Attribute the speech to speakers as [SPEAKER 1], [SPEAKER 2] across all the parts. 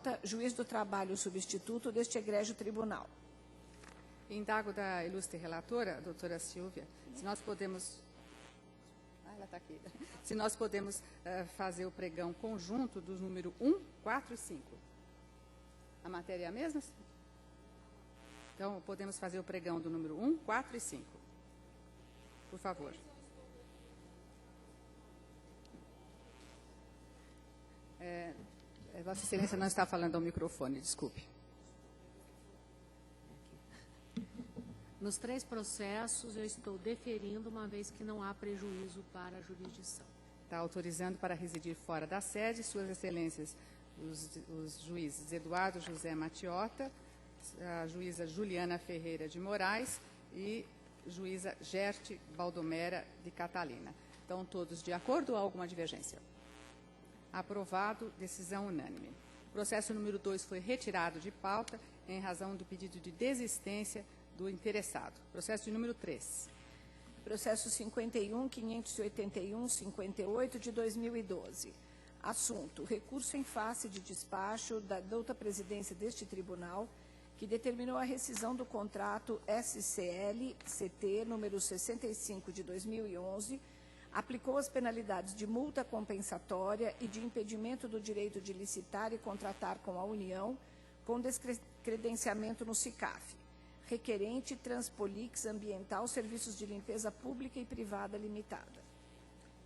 [SPEAKER 1] Matiota, juiz do trabalho substituto deste egrégio tribunal.
[SPEAKER 2] Indago da ilustre relatora, doutora Silvia, se nós podemos... ela está aqui. Se nós podemos fazer o pregão conjunto dos números 1, 4 e 5. A matéria é a mesma? Então, podemos fazer o pregão do número 1, 4 e 5. Por favor. Vossa Excelência não está falando ao microfone, desculpe.
[SPEAKER 3] Nos 3 processos, eu estou deferindo, uma vez que não há prejuízo para a jurisdição.
[SPEAKER 2] Está autorizando para residir fora da sede, Suas Excelências, os juízes Eduardo José Matiota, a juíza Juliana Ferreira de Moraes e juíza Gerte Baldomera de Catalina. Estão todos de acordo ou há alguma divergência? Aprovado, decisão unânime. O processo número 2 foi retirado de pauta em razão do pedido de desistência do interessado. Processo de número 3.
[SPEAKER 1] Processo 51.581.58 de 2012. Assunto: recurso em face de despacho da douta presidência deste tribunal, que determinou a rescisão do contrato SCL-CT número 65 de 2011, aplicou as penalidades de multa compensatória e de impedimento do direito de licitar e contratar com a União, com descredenciamento no SICAF. Requerente Transpolix Ambiental Serviços de Limpeza Pública e Privada Limitada.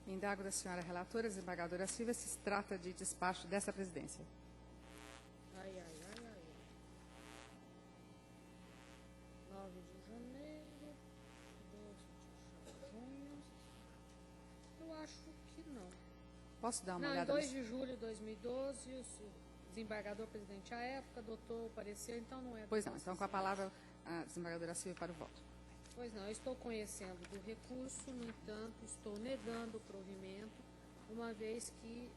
[SPEAKER 2] Indago da senhora relatora, desembargadora Silvia, se trata de despacho dessa presidência.
[SPEAKER 3] Ai, ai, ai, ai. 9 de janeiro, 12 de junho. Eu acho que não.
[SPEAKER 2] Posso dar uma
[SPEAKER 3] Não, em
[SPEAKER 2] olhada?
[SPEAKER 3] 2 de julho de 2012, o desembargador presidente à época adotou o parecer, então não é...
[SPEAKER 2] Pois não, então com a palavra a desembargadora Silvia para o voto.
[SPEAKER 3] Pois não, eu estou conhecendo do recurso, no entanto, estou negando o provimento, uma vez que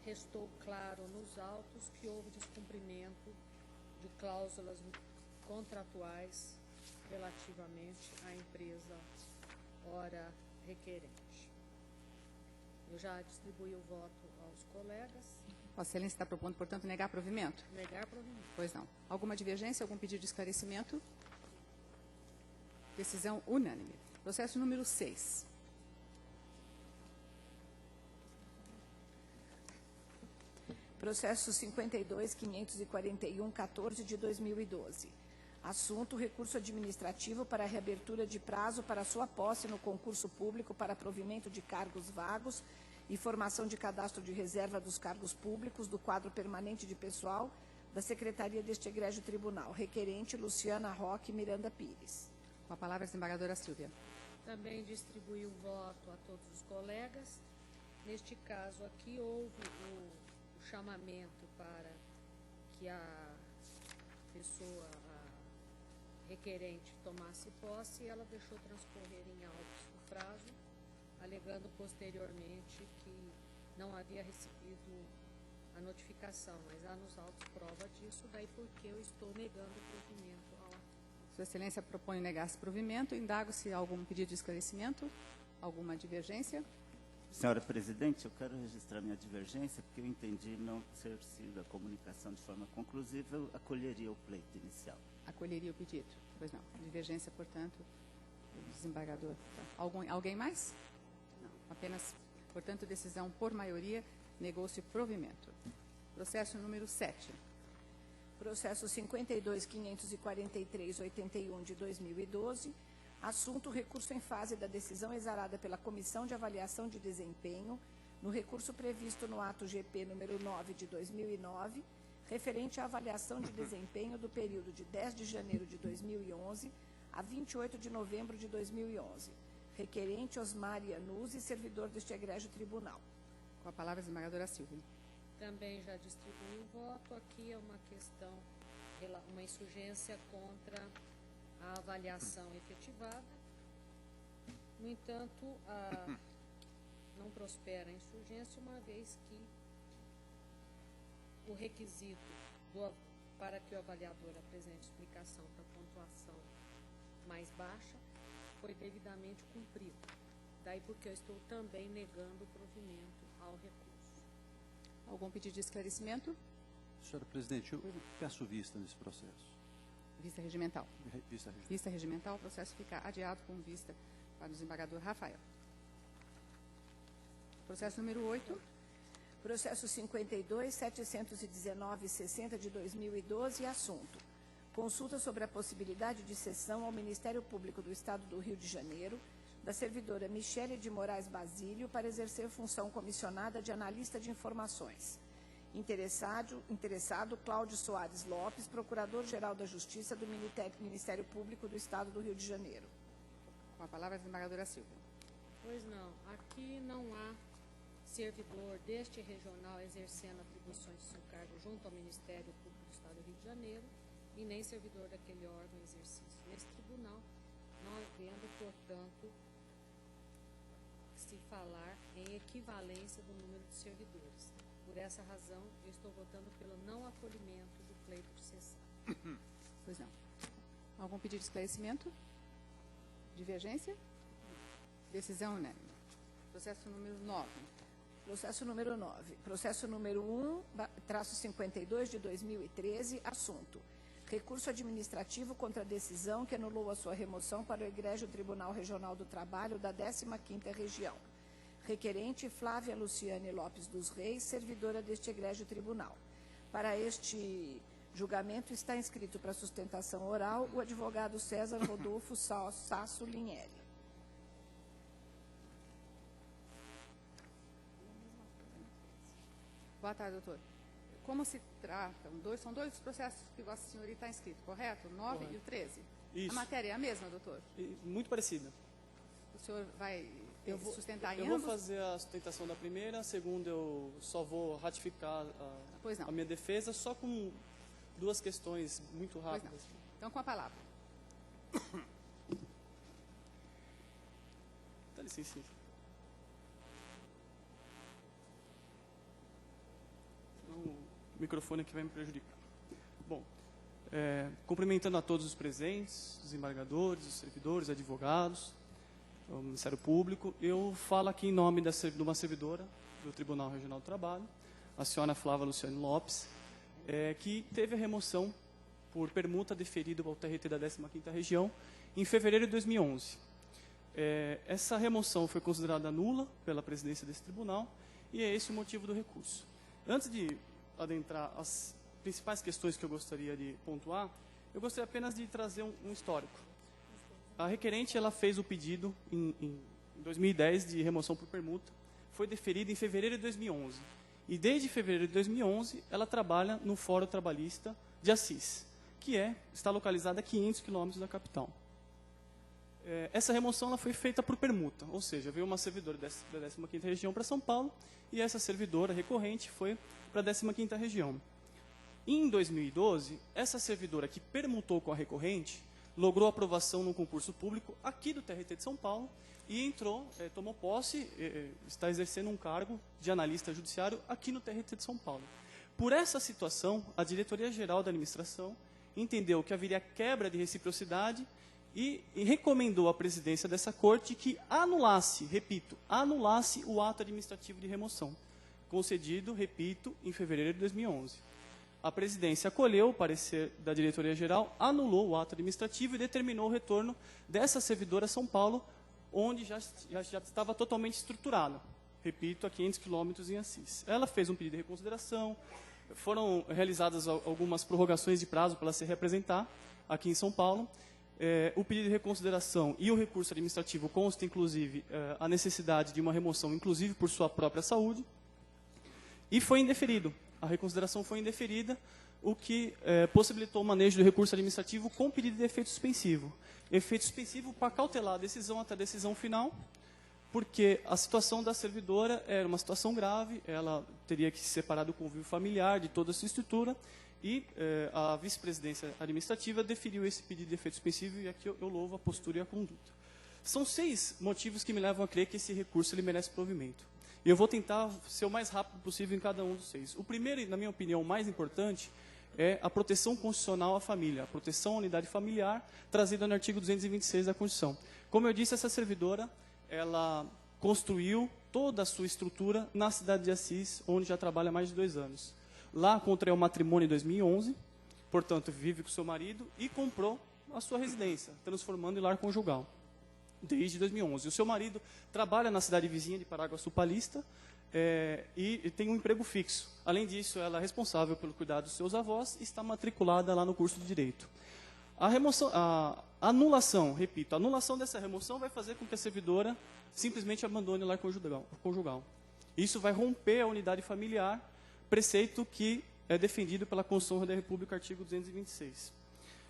[SPEAKER 3] restou claro nos autos que houve descumprimento de cláusulas contratuais relativamente à empresa ora requerente. Eu já distribuí o voto aos colegas.
[SPEAKER 2] Vossa Excelência está propondo, portanto, negar provimento?
[SPEAKER 3] Negar provimento.
[SPEAKER 2] Pois não. Alguma divergência, algum pedido de esclarecimento? Decisão unânime. Processo número 6.
[SPEAKER 1] Processo 52.541.14 de 2012. Assunto: recurso administrativo para a reabertura de prazo para sua posse no concurso público para provimento de cargos vagos e formação de cadastro de reserva dos cargos públicos do quadro permanente de pessoal da Secretaria deste egrégio tribunal. Requerente Luciana Roque Miranda Pires.
[SPEAKER 2] Com a palavra a desembargadora Silvia.
[SPEAKER 3] Também distribuí o voto a todos os colegas. Neste caso aqui, houve o chamamento para que a pessoa requerente tomasse posse e ela deixou transcorrer em autos o prazo, alegando posteriormente que não havia recebido a notificação, mas há nos autos prova disso, daí porque eu estou negando o provimento ao ato.
[SPEAKER 2] Sua Excelência propõe negar esse provimento. Indago se há algum pedido de esclarecimento, alguma divergência.
[SPEAKER 4] Senhora Presidente, eu quero registrar minha divergência, porque eu entendi não ter sido a comunicação de forma conclusiva, eu acolheria o pleito inicial.
[SPEAKER 2] Acolheria o pedido? Pois não. Divergência, portanto, do desembargador. Alguém mais? Não. Apenas, portanto, decisão por maioria, negou-se provimento. Processo número 7.
[SPEAKER 1] Processo 52.543.81 de 2012. Assunto: recurso em fase da decisão exarada pela Comissão de Avaliação de Desempenho, no recurso previsto no ato GP número 9 de 2009, referente à avaliação de desempenho do período de 10 de janeiro de 2011 a 28 de novembro de 2011. Requerente Osmar Iannuzzi, servidor deste egrégio tribunal.
[SPEAKER 2] Com a palavra a desembargadora Silvia.
[SPEAKER 3] Também já distribuí o voto. Aqui é uma questão, uma insurgência contra a avaliação efetivada. No entanto, não prospera a insurgência, uma vez que o requisito para que o avaliador apresente explicação para a pontuação mais baixa foi devidamente cumprido. Daí porque eu estou também negando o provimento ao recurso.
[SPEAKER 2] Algum pedido de esclarecimento?
[SPEAKER 5] Senhora presidente, eu peço vista nesse processo.
[SPEAKER 2] Vista regimental.
[SPEAKER 5] Vista regimental.
[SPEAKER 2] Vista regimental, o processo fica adiado com vista para o desembargador Rafael. Processo número 8.
[SPEAKER 1] Processo 52.719.60 de 2012, assunto: consulta sobre a possibilidade de cessão ao Ministério Público do Estado do Rio de Janeiro da servidora Michele de Moraes Basílio para exercer função comissionada de analista de informações. Interessado Cláudio Soares Lopes, Procurador-Geral da Justiça do Ministério Público do Estado do Rio de Janeiro.
[SPEAKER 2] Com a palavra a desembargadora Silva.
[SPEAKER 3] Pois não, aqui não há servidor deste regional exercendo atribuições de seu cargo junto ao Ministério Público do Estado do Rio de Janeiro e nem servidor daquele órgão em exercício nesse tribunal, não havendo, portanto, se falar em equivalência do número de servidores. Por essa razão, eu estou votando pelo não acolhimento do pleito de cessão.
[SPEAKER 2] Pois não. Algum pedido de esclarecimento? Divergência? Decisão unânime. Processo número 9.
[SPEAKER 1] Processo número 9. Processo número 1/52 de 2013, assunto: recurso administrativo contra a decisão que anulou a sua remoção para o Egrégio Tribunal Regional do Trabalho da 15ª Região. Requerente Flávia Luciane Lopes dos Reis, servidora deste Egrégio Tribunal. Para este julgamento está inscrito para sustentação oral o advogado César Rodolfo Sasso Linelli.
[SPEAKER 2] Boa tarde, doutor. Como se tratam? São dois processos que Vossa Senhoria está inscrito, correto? O 9
[SPEAKER 6] Correto.
[SPEAKER 2] e o 13.
[SPEAKER 6] Isso.
[SPEAKER 2] A matéria é a mesma, doutor?
[SPEAKER 6] Muito parecida.
[SPEAKER 2] O senhor vai sustentar em
[SPEAKER 6] Eu vou
[SPEAKER 2] ambos?
[SPEAKER 6] fazer a sustentação da primeira, a segunda eu só vou ratificar
[SPEAKER 2] Pois não.
[SPEAKER 6] a minha defesa, só com duas questões muito
[SPEAKER 2] Pois não.
[SPEAKER 6] rápidas.
[SPEAKER 2] Então, com a palavra.
[SPEAKER 6] Dá licença. O microfone aqui vai me prejudicar. Bom, cumprimentando a todos os presentes, os embargadores, os servidores, advogados, o Ministério Público, eu falo aqui em nome de uma servidora do Tribunal Regional do Trabalho, a senhora Flávia Luciane Lopes, que teve a remoção por permuta deferida ao TRT da 15ª Região em fevereiro de 2011. Essa remoção foi considerada nula pela presidência desse tribunal e é esse o motivo do recurso. Antes de adentrar as principais questões que eu gostaria de pontuar, eu gostaria apenas de trazer um histórico. A requerente ela fez o pedido em 2010 de remoção por permuta, foi deferido em fevereiro de 2011. E desde fevereiro de 2011, ela trabalha no Fórum Trabalhista de Assis, que está localizada a 500 quilômetros da capital. Essa remoção ela foi feita por permuta, ou seja, veio uma servidora da 15ª Região para São Paulo e essa servidora recorrente foi para a 15ª Região. Em 2012, essa servidora que permutou com a recorrente logrou aprovação num concurso público aqui do TRT de São Paulo e tomou posse, está exercendo um cargo de analista judiciário aqui no TRT de São Paulo. Por essa situação, a Diretoria-Geral da Administração entendeu que haveria quebra de reciprocidade e recomendou à presidência dessa corte que anulasse o ato administrativo de remoção, concedido, repito, em fevereiro de 2011. A presidência acolheu o parecer da diretoria-geral, anulou o ato administrativo e determinou o retorno dessa servidora a São Paulo, onde já estava totalmente estruturada. Repito, a 500 quilômetros em Assis. Ela fez um pedido de reconsideração, foram realizadas algumas prorrogações de prazo para ela se representar aqui em São Paulo. O pedido de reconsideração e o recurso administrativo consta, inclusive, a necessidade de uma remoção, inclusive por sua própria saúde, e foi indeferido. A reconsideração foi indeferida, o que possibilitou o manejo do recurso administrativo com pedido de efeito suspensivo. Efeito suspensivo para cautelar a decisão até a decisão final, porque a situação da servidora era uma situação grave, ela teria que se separar do convívio familiar, de toda a sua estrutura, e a vice-presidência administrativa deferiu esse pedido de efeito suspensivo, e aqui eu louvo a postura e a conduta. São 6 motivos que me levam a crer que esse recurso ele merece provimento. E eu vou tentar ser o mais rápido possível em cada um dos 6. O primeiro, e na minha opinião, o mais importante, é a proteção constitucional à família, a proteção à unidade familiar, trazida no artigo 226 da Constituição. Como eu disse, essa servidora, ela construiu toda a sua estrutura na cidade de Assis, onde já trabalha há mais de 2 anos. lá contraiu matrimônio em 2011, portanto, vive com seu marido e comprou a sua residência, transformando em lar conjugal, desde 2011. O seu marido trabalha na cidade vizinha de Paraguaçu Paulista e tem um emprego fixo. Além disso, ela é responsável pelo cuidado dos seus avós e está matriculada lá no curso de Direito. A anulação, repito, a anulação dessa remoção vai fazer com que a servidora simplesmente abandone o lar conjugal. Isso vai romper a unidade familiar, preceito que é defendido pela Constituição da República, artigo 226.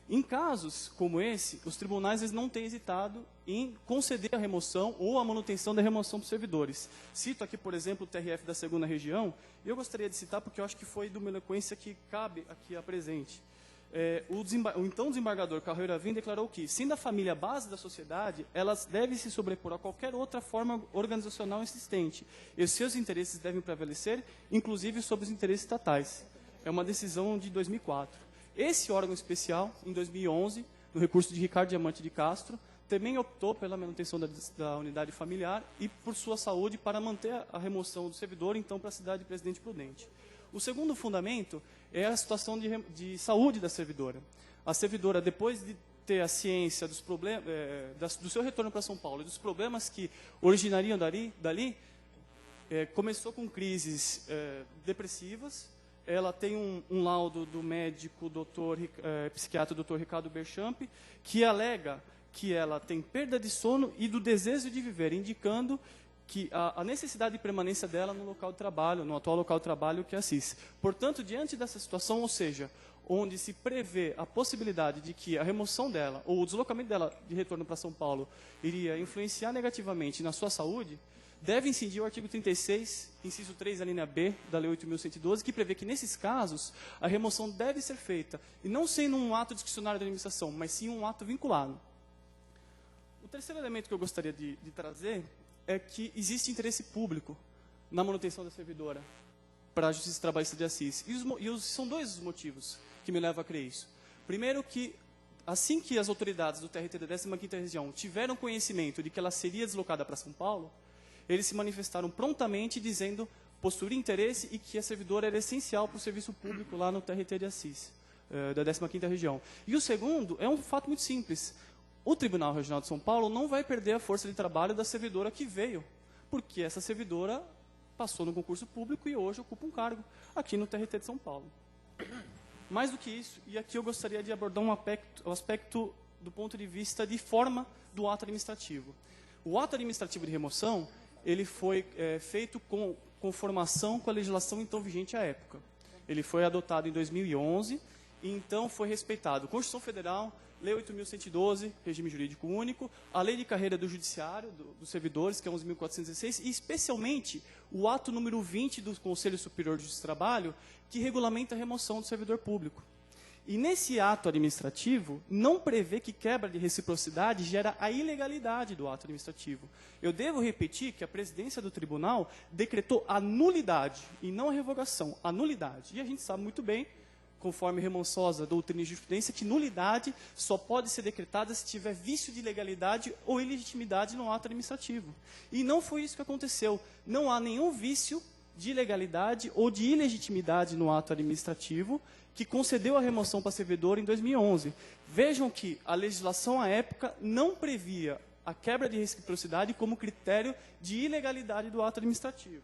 [SPEAKER 6] Em casos como esse, os tribunais eles não têm hesitado em conceder a remoção ou a manutenção da remoção dos servidores. Cito aqui, por exemplo, o TRF da 2ª Região, e eu gostaria de citar porque eu acho que foi de uma eloquência que cabe aqui a presente. O então desembargador Carreira Vim declarou que, sendo a família a base da sociedade, elas devem se sobrepor a qualquer outra forma organizacional existente, e os seus interesses devem prevalecer, inclusive sobre os interesses estatais. É uma decisão de 2004. Esse órgão especial, em 2011, no recurso de Ricardo Diamante de Castro, também optou pela manutenção da unidade familiar e por sua saúde para manter a remoção do servidor, então, para a cidade de Presidente Prudente. O segundo fundamento é a situação de saúde da servidora. A servidora, depois de ter a ciência dos problemas, do seu retorno para São Paulo e dos problemas que originariam dali, começou com crises depressivas. Ela tem um laudo do médico psiquiatra Dr. Ricardo Berchamp, que alega que ela tem perda de sono e do desejo de viver, indicando que a necessidade de permanência dela no local de trabalho, no atual local de trabalho, que é a CIS. Portanto, diante dessa situação, ou seja, onde se prevê a possibilidade de que a remoção dela, ou o deslocamento dela de retorno para São Paulo, iria influenciar negativamente na sua saúde, deve incidir o artigo 36, inciso 3, a linha B, da Lei 8.112, que prevê que, nesses casos, a remoção deve ser feita, e não sendo um ato discricionário da administração, mas sim um ato vinculado. O terceiro elemento que eu gostaria de trazer é que existe interesse público na manutenção da servidora para a Justiça Trabalhista de Assis. São dois os motivos que me levam a crer isso. Primeiro que, assim que as autoridades do TRT da 15ª Região tiveram conhecimento de que ela seria deslocada para São Paulo, eles se manifestaram prontamente dizendo possuir interesse e que a servidora era essencial para o serviço público lá no TRT de Assis, da 15ª Região. E o segundo é um fato muito simples. O Tribunal Regional de São Paulo não vai perder a força de trabalho da servidora que veio, porque essa servidora passou no concurso público e hoje ocupa um cargo aqui no TRT de São Paulo. Mais do que isso, e aqui eu gostaria de abordar um aspecto do ponto de vista de forma do ato administrativo. O ato administrativo de remoção, ele foi feito com conformação com a legislação então vigente à época. Ele foi adotado em 2011 e então foi respeitado a Constituição Federal, Lei 8.112, regime jurídico único, a Lei de Carreira do Judiciário, dos servidores, que é 11.416, e especialmente o ato número 20 do Conselho Superior de Justiça e Trabalho, que regulamenta a remoção do servidor público. E nesse ato administrativo, não prevê que quebra de reciprocidade gera a ilegalidade do ato administrativo. Eu devo repetir que a presidência do tribunal decretou a nulidade, e não a revogação, a nulidade. E a gente sabe muito bem, conforme remonsosa doutrina de jurisprudência, que nulidade só pode ser decretada se tiver vício de ilegalidade ou ilegitimidade no ato administrativo. E não foi isso que aconteceu. Não há nenhum vício de ilegalidade ou de ilegitimidade no ato administrativo que concedeu a remoção para servidor em 2011. Vejam que a legislação à época não previa a quebra de reciprocidade como critério de ilegalidade do ato administrativo.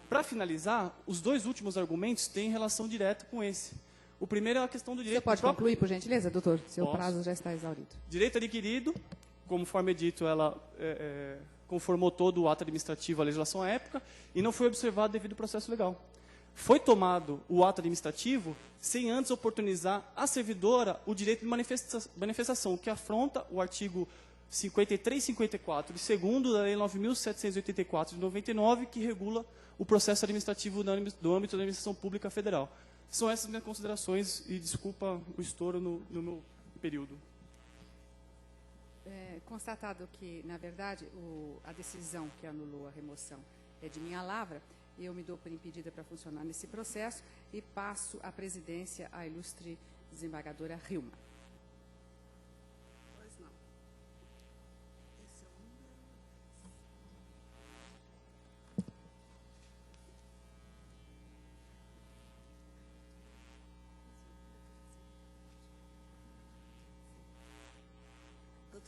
[SPEAKER 6] Para finalizar, os dois últimos argumentos têm relação direta com esse. O primeiro é a questão do direito...
[SPEAKER 2] Você pode concluir, por gentileza, doutor? Seu
[SPEAKER 6] Posso.
[SPEAKER 2] prazo já está exaurido.
[SPEAKER 6] Direito adquirido, conforme é dito, ela conformou todo o ato administrativo à legislação à época e não foi observado devido ao processo legal. Foi tomado o ato administrativo sem antes oportunizar à servidora o direito de manifestação, que afronta o artigo 53 e 54, de segundo da Lei 9.784 de 99, que regula o processo administrativo do âmbito da administração pública federal. São essas minhas considerações e desculpa o estouro no meu período.
[SPEAKER 2] Constatado que, na verdade, a decisão que anulou a remoção é de minha lavra, eu me dou por impedida para funcionar nesse processo e passo a presidência à ilustre desembargadora Hilma.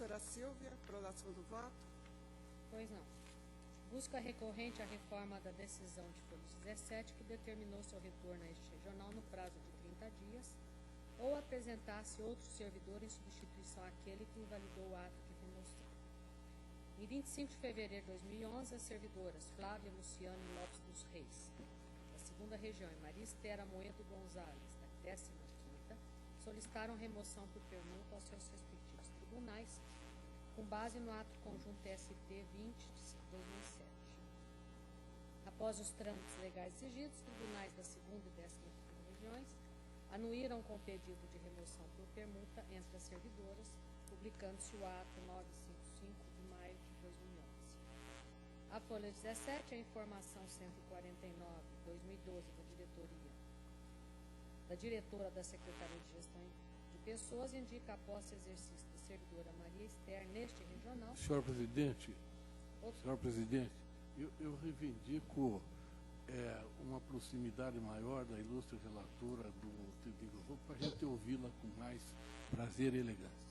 [SPEAKER 7] Doutora Silvia, prolação do voto.
[SPEAKER 3] Pois não. Busca recorrente a reforma da decisão de folha 17, que determinou seu retorno a este regional no prazo de 30 dias, ou apresentasse outro servidor em substituição àquele que invalidou o ato de remoção. Em 25 de fevereiro de 2011, as servidoras Flávia Luciano Lopes dos Reis, da 2ª Região, e Maria Esther Amoedo Gonzalez, da 15ª, solicitaram remoção por permuta aos seus respectivos tribunais, com base no ato conjunto TST 20 de 2007. Após os trâmites legais exigidos, os tribunais da 2ª e 15ª Regiões anuíram com o pedido de remoção por permuta entre as servidoras, publicando-se o ato 955 de maio de 2011. A folha 17, a informação 149/2012 da diretora da Secretaria de Gestão de Pessoas indica a posse e exercício da servidora Maria Esther neste regional.
[SPEAKER 8] Senhor presidente, eu reivindico uma proximidade maior da ilustre relatora do grupo para a gente ouvi-la com mais prazer e elegância.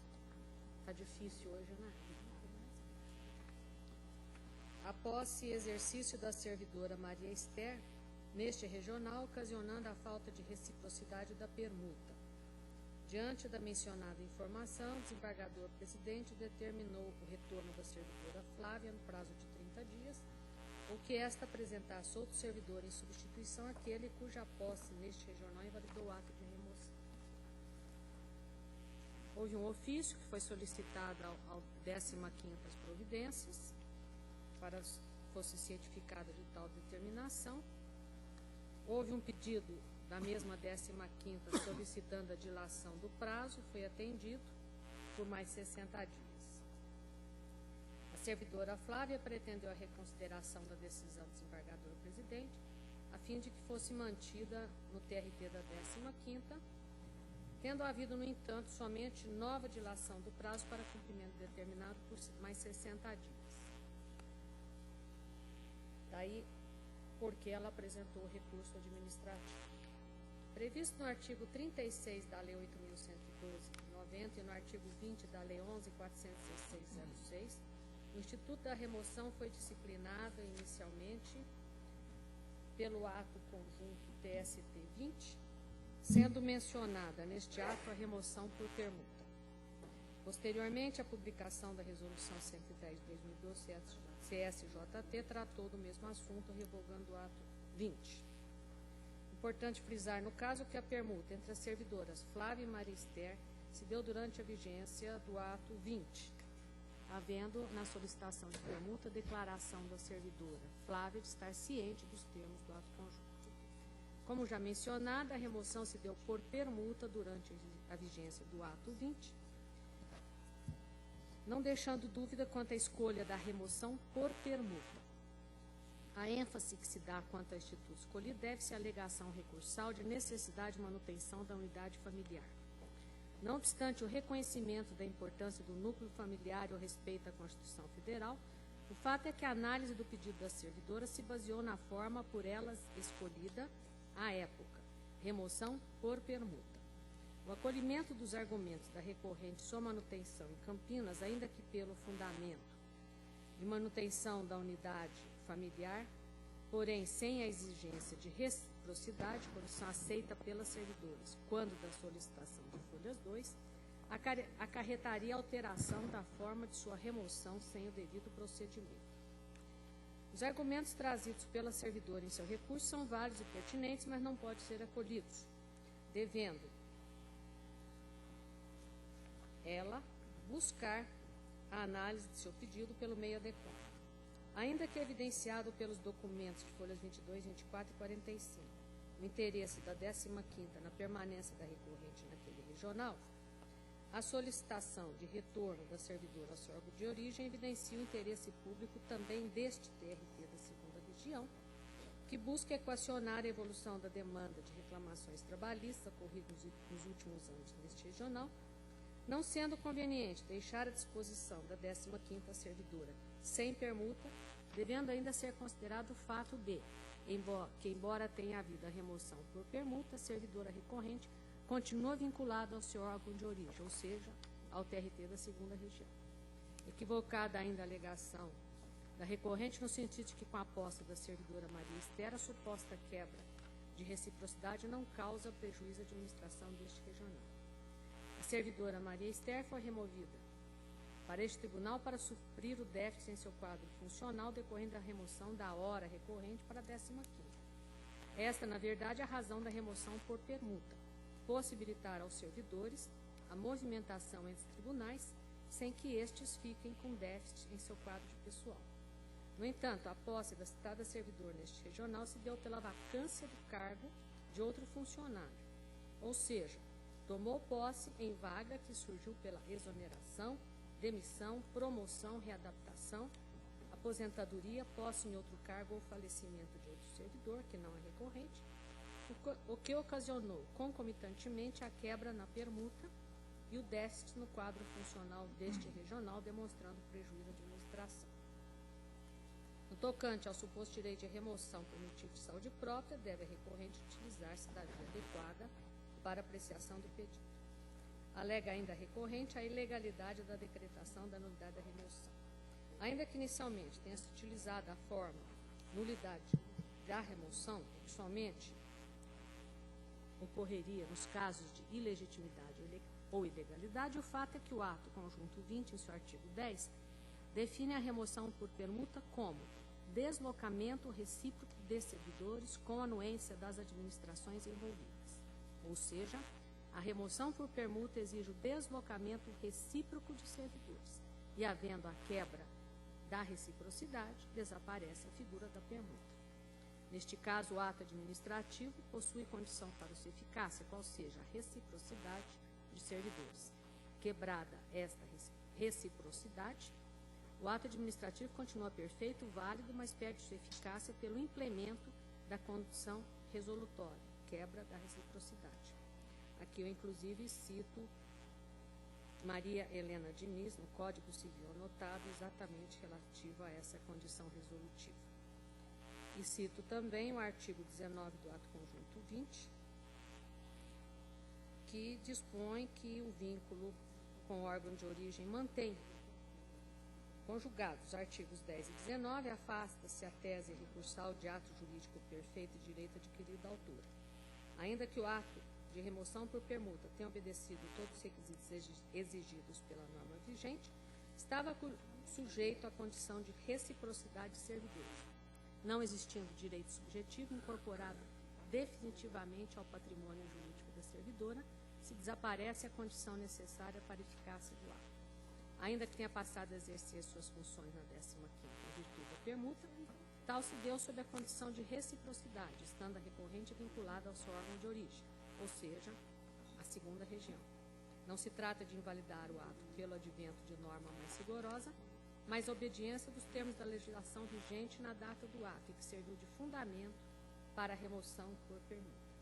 [SPEAKER 3] Está difícil hoje, né? A posse e exercício da servidora Maria Esther neste regional, ocasionando a falta de reciprocidade da permuta. Diante da mencionada informação, o desembargador presidente determinou o retorno da servidora Flávia no prazo de 30 dias, ou que esta apresentasse outro servidor em substituição àquele cuja posse neste regional invalidou o ato de remoção. Houve um ofício que foi solicitado ao 15ª providências para que fosse cientificada de tal determinação. Houve um pedido da mesma 15ª solicitando a dilação do prazo, foi atendido por mais 60 dias. A servidora Flávia pretendeu a reconsideração da decisão do desembargador presidente, a fim de que fosse mantida no TRT da 15ª, tendo havido, no entanto, somente nova dilação do prazo para cumprimento determinado por mais 60 dias. Daí, porque ela apresentou o recurso administrativo. Previsto no artigo 36 da Lei 8.112 de 90 e no artigo 20 da Lei 11.466/06, o Instituto da Remoção foi disciplinado inicialmente pelo ato conjunto TST 20, sendo mencionada neste ato a remoção por permuta. Posteriormente, a publicação da Resolução 110 de 2012 CSJT tratou do mesmo assunto, revogando o ato 20. Importante frisar, no caso, que a permuta entre as servidoras Flávia e Maria Esther se deu durante a vigência do ato 20, havendo na solicitação de permuta declaração da servidora Flávia de estar ciente dos termos do ato conjunto. Como já mencionada, a remoção se deu por permuta durante a vigência do ato 20, não deixando dúvida quanto à escolha da remoção por permuta. A ênfase que se dá quanto ao instituto escolhido deve-se à alegação recursal de necessidade de manutenção da unidade familiar. Não obstante o reconhecimento da importância do núcleo familiar e o respeito à Constituição Federal, o fato é que a análise do pedido da servidora se baseou na forma por elas escolhida à época, remoção por permuta. O acolhimento dos argumentos da recorrente sua manutenção em Campinas, ainda que pelo fundamento de manutenção da unidade familiar, porém sem a exigência de reciprocidade, condição aceita pelas servidoras, quando da solicitação de folhas 2, acarretaria alteração da forma de sua remoção sem o devido procedimento. Os argumentos trazidos pela servidora em seu recurso são válidos e pertinentes, mas não podem ser acolhidos, devendo ela buscar a análise de seu pedido pelo meio adequado. Ainda que evidenciado pelos documentos de folhas 22, 24 e 45, o interesse da 15ª na permanência da recorrente naquele regional, a solicitação de retorno da servidora ao seu órgão de origem evidencia o interesse público também deste TRT da 2ª Região, que busca equacionar a evolução da demanda de reclamações trabalhistas ocorridas nos últimos anos neste regional, não sendo conveniente deixar à disposição da 15ª servidora sem permuta, devendo ainda ser considerado o fato de, embora tenha havido a remoção por permuta, a servidora recorrente continua vinculada ao seu órgão de origem, ou seja, ao TRT da 2ª Região. Equivocada ainda a alegação da recorrente no sentido de que, com a posse da servidora Maria Esther, a suposta quebra de reciprocidade não causa prejuízo à administração deste regional. A servidora Maria Esther foi removida para este tribunal para suprir o déficit em seu quadro funcional decorrente da remoção da hora recorrente para a 15ª. Esta, na verdade, é a razão da remoção por permuta, possibilitar aos servidores a movimentação entre tribunais sem que estes fiquem com déficit em seu quadro de pessoal. No entanto, a posse da citada servidor neste regional se deu pela vacância do cargo de outro funcionário, ou seja, tomou posse em vaga que surgiu pela exoneração, demissão, promoção, readaptação, aposentadoria, posse em outro cargo ou falecimento de outro servidor, que não é recorrente, o que ocasionou concomitantemente a quebra na permuta e o déficit no quadro funcional deste regional, demonstrando prejuízo à administração. No tocante ao suposto direito de remoção por motivo de saúde própria, deve a recorrente utilizar-se da via adequada para apreciação do pedido. Alega ainda a recorrente a ilegalidade da decretação da nulidade da remoção. Ainda que inicialmente tenha-se utilizado a forma nulidade da remoção, que somente ocorreria nos casos de ilegitimidade ou ilegalidade, o fato é que o ato conjunto 20, em seu artigo 10, define a remoção por permuta como deslocamento recíproco de servidores com anuência das administrações envolvidas. Ou seja, a remoção por permuta exige o deslocamento recíproco de servidores e, havendo a quebra da reciprocidade, desaparece a figura da permuta. Neste caso, o ato administrativo possui condição para sua eficácia, qual seja a reciprocidade de servidores. Quebrada esta reciprocidade, o ato administrativo continua perfeito, válido, mas perde sua eficácia pelo implemento da condição resolutória, quebra da reciprocidade. Aqui eu, inclusive, cito Maria Helena Diniz, no Código Civil anotado, exatamente relativo a essa condição resolutiva. E cito também o artigo 19 do ato conjunto 20, que dispõe que o vínculo com o órgão de origem mantém conjugados os artigos 10 e 19, afasta-se a tese recursal de ato jurídico perfeito e direito adquirido à altura. Ainda que o ato de remoção por permuta tenha obedecido todos os requisitos exigidos pela norma vigente, estava sujeito à condição de reciprocidade de servidores, não existindo direito subjetivo incorporado definitivamente ao patrimônio jurídico da servidora, se desaparece a condição necessária para a eficácia do ato. Ainda que tenha passado a exercer suas funções na 15ª, em virtude da permuta, tal se deu sob a condição de reciprocidade, estando a recorrente vinculada ao seu órgão de origem, ou seja, a 2ª região. Não se trata de invalidar o ato pelo advento de norma mais rigorosa, mas a obediência dos termos da legislação vigente na data do ato e que serviu de fundamento para a remoção por permuta.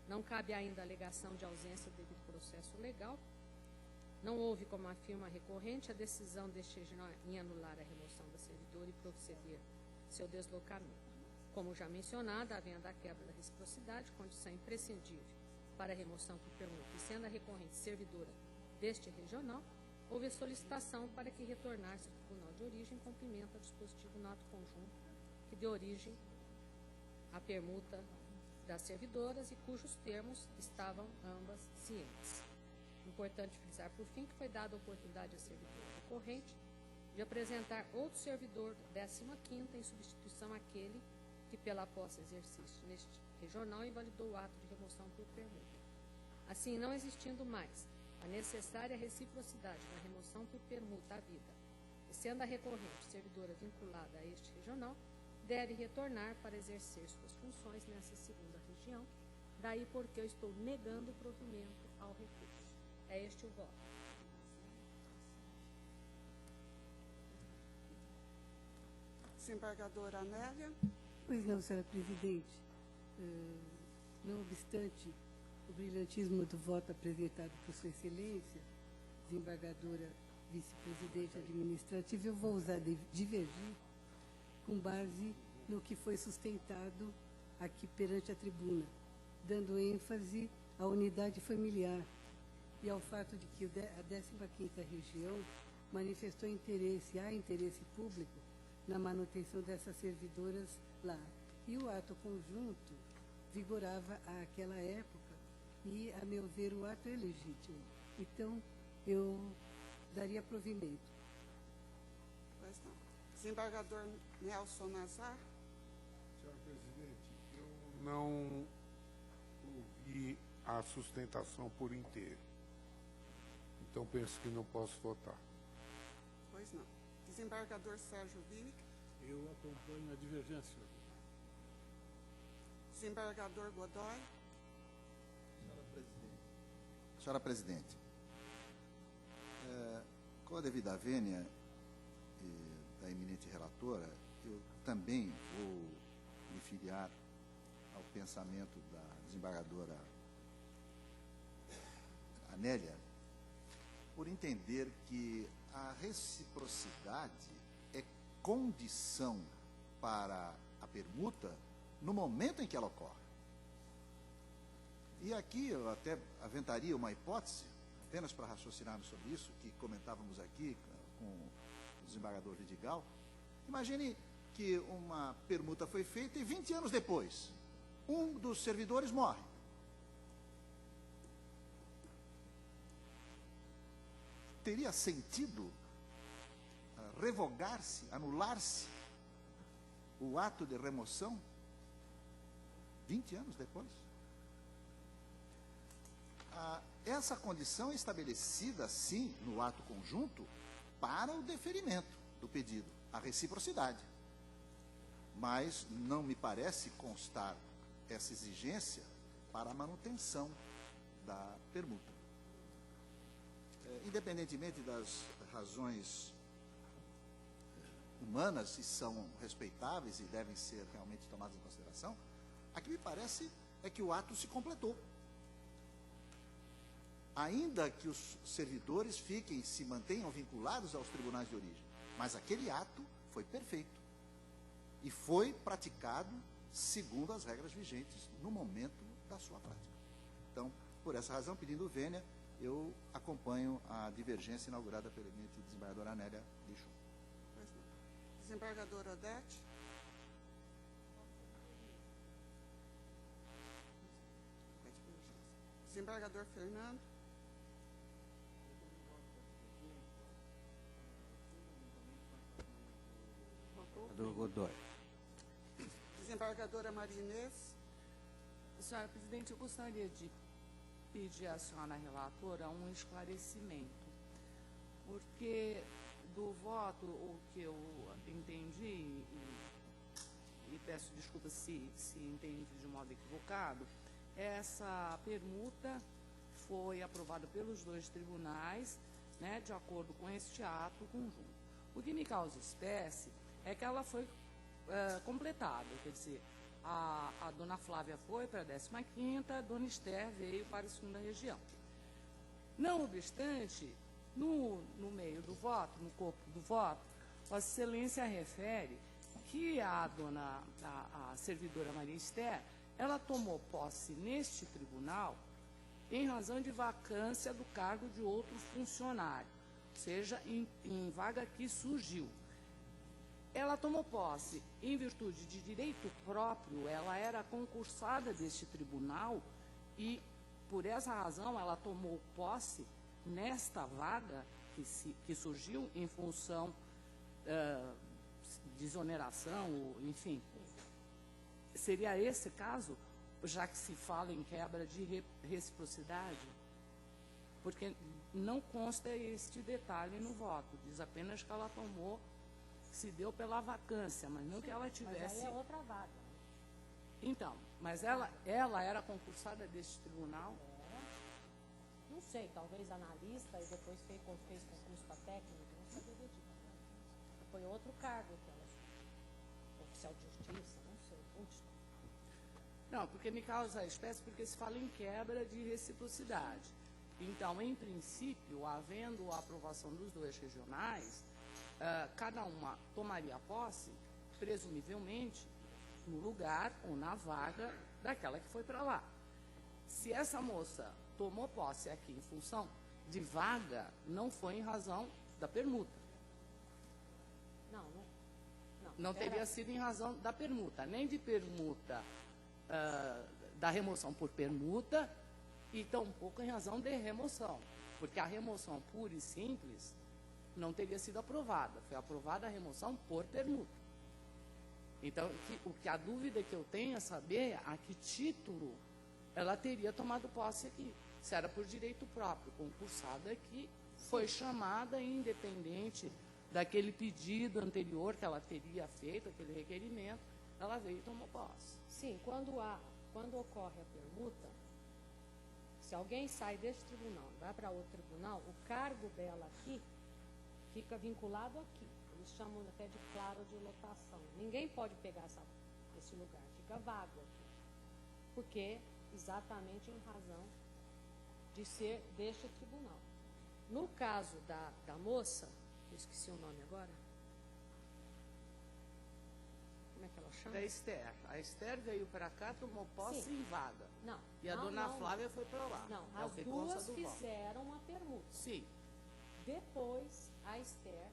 [SPEAKER 3] Não cabe ainda a alegação de ausência do devido processo legal. Não houve, como afirma a recorrente, a decisão deste regional em anular a remoção da servidora e proceder seu deslocamento. Como já mencionado, havendo a quebra da reciprocidade, condição imprescindível para a remoção por permuta, e sendo a recorrente servidora deste regional, houve a solicitação para que retornasse ao tribunal de origem em cumprimento ao dispositivo no ato conjunto que deu origem à permuta das servidoras e cujos termos estavam ambas cientes. Importante frisar, por fim, que foi dada a oportunidade à servidora recorrente de apresentar outro servidor 15ª em substituição àquele que, pela posse exercício neste regional, invalidou o ato de remoção por permuta. Assim, não existindo mais a necessária reciprocidade na remoção por permuta à vida, e sendo a recorrente servidora vinculada a este regional, deve retornar para exercer suas funções nessa 2ª região, daí porque eu estou negando o provimento ao recurso. É este o voto.
[SPEAKER 7] Desembargadora Amélia.
[SPEAKER 9] Pois não, senhora presidente. Não obstante o brilhantismo do voto apresentado por Sua Excelência, desembargadora vice-presidente administrativa, eu vou usar divergir com base no que foi sustentado aqui perante a tribuna, dando ênfase à unidade familiar e ao fato de que a 15ª região manifestou interesse, há interesse público na manutenção dessas servidoras lá. E o ato conjunto vigorava àquela época e, a meu ver, o ato é legítimo. Então, eu daria provimento.
[SPEAKER 7] Pois não. Desembargador Nelson Nazar.
[SPEAKER 10] Senhor presidente, eu não ouvi a sustentação por inteiro. Então, penso que não posso votar.
[SPEAKER 7] Pois não. Desembargador Sérgio Vini.
[SPEAKER 8] Eu acompanho a divergência.
[SPEAKER 7] Desembargador Godoy.
[SPEAKER 11] Senhora Presidente, com a devida vênia da eminente relatora, eu também vou me filiar ao pensamento da desembargadora Anélia, por entender que a reciprocidade é condição para a permuta no momento em que ela ocorre. E aqui eu até aventaria uma hipótese, apenas para raciocinarmos sobre isso, que comentávamos aqui com o desembargador Vidigal. Imagine que uma permuta foi feita e 20 anos depois, um dos servidores morre. Teria sentido revogar-se, anular-se o ato de remoção 20 anos depois? Essa condição é estabelecida, sim, no ato conjunto, para o deferimento do pedido, a reciprocidade. Mas não me parece constar essa exigência para a manutenção da permuta. Independentemente das razões humanas, se são respeitáveis e devem ser realmente tomadas em consideração, aqui me parece é que o ato se completou. Ainda que os servidores se mantenham vinculados aos tribunais de origem, mas aquele ato foi perfeito e foi praticado segundo as regras vigentes no momento da sua prática. Então, por essa razão, pedindo vênia, eu acompanho a divergência inaugurada pela eminente desembargadora Anélia Lixo.
[SPEAKER 7] Pois não. Desembargador Odete. Desembargador Fernando.
[SPEAKER 5] Do Godoy.
[SPEAKER 7] Desembargadora Maria Inês.
[SPEAKER 12] Senhora Presidente, eu gostaria de pedir à senhora relatora um esclarecimento, porque do voto, o que eu entendi, e peço desculpas se entendi de modo equivocado, essa permuta foi aprovada pelos dois tribunais, né, de acordo com este ato conjunto. O que me causa espécie é que ela foi completada, quer dizer, a dona Flávia foi para a 15ª, a dona Esther veio para a 2ª região. Não obstante, no meio do voto, no corpo do voto, Vossa Excelência refere que a servidora Maria Esther, ela tomou posse neste tribunal em razão de vacância do cargo de outro funcionário, ou seja, em vaga que surgiu. Ela tomou posse em virtude de direito próprio, ela era concursada deste tribunal e, por essa razão, ela tomou posse nesta vaga que surgiu em função de exoneração, enfim. Seria esse caso, já que se fala em quebra de reciprocidade? Porque não consta este detalhe no voto, diz apenas que ela tomou, se deu pela vacância, mas não que ela tivesse...
[SPEAKER 3] Mas aí é outra vaga.
[SPEAKER 12] Então, mas ela era concursada deste tribunal?
[SPEAKER 3] Não sei, talvez analista e depois fez concurso para técnico, não saberia disso. Foi outro cargo que ela... Oficial de justiça, não sei.
[SPEAKER 12] Não, porque me causa espécie porque se fala em quebra de reciprocidade. Então, em princípio, havendo a aprovação dos dois regionais, cada uma tomaria posse, presumivelmente, no lugar ou na vaga daquela que foi para lá. Se essa moça tomou posse aqui em função de vaga, não foi em razão da permuta.
[SPEAKER 3] Não.
[SPEAKER 12] Não teria sido em razão da permuta, nem de permuta da remoção por permuta e tampouco em razão de remoção, porque a remoção pura e simples não teria sido aprovada. Foi aprovada a remoção por permuta. Então, a dúvida que eu tenho é saber a que título ela teria tomado posse aqui. Se era por direito próprio, concursada que foi chamada independente daquele pedido anterior que ela teria feito, aquele requerimento, ela veio e tomou posse.
[SPEAKER 3] Sim, quando ocorre a permuta, se alguém sai deste tribunal e vai para outro tribunal, o cargo dela aqui fica vinculado aqui. Eles chamam até de claro de lotação. Ninguém pode pegar esse lugar, fica vago aqui. Porque, exatamente em razão de ser deste tribunal. No caso da moça, eu esqueci o nome agora. Como é que ela chama?
[SPEAKER 12] Da Esther. A Esther veio para cá, tomou posse
[SPEAKER 3] Sim.
[SPEAKER 12] em vaga.
[SPEAKER 3] Não.
[SPEAKER 12] E a dona Flávia foi para lá.
[SPEAKER 3] Não,
[SPEAKER 12] É o
[SPEAKER 3] as
[SPEAKER 12] que consta
[SPEAKER 3] duas
[SPEAKER 12] do voto.
[SPEAKER 3] fizeram uma permuta.
[SPEAKER 12] Sim.
[SPEAKER 3] Depois, a Esther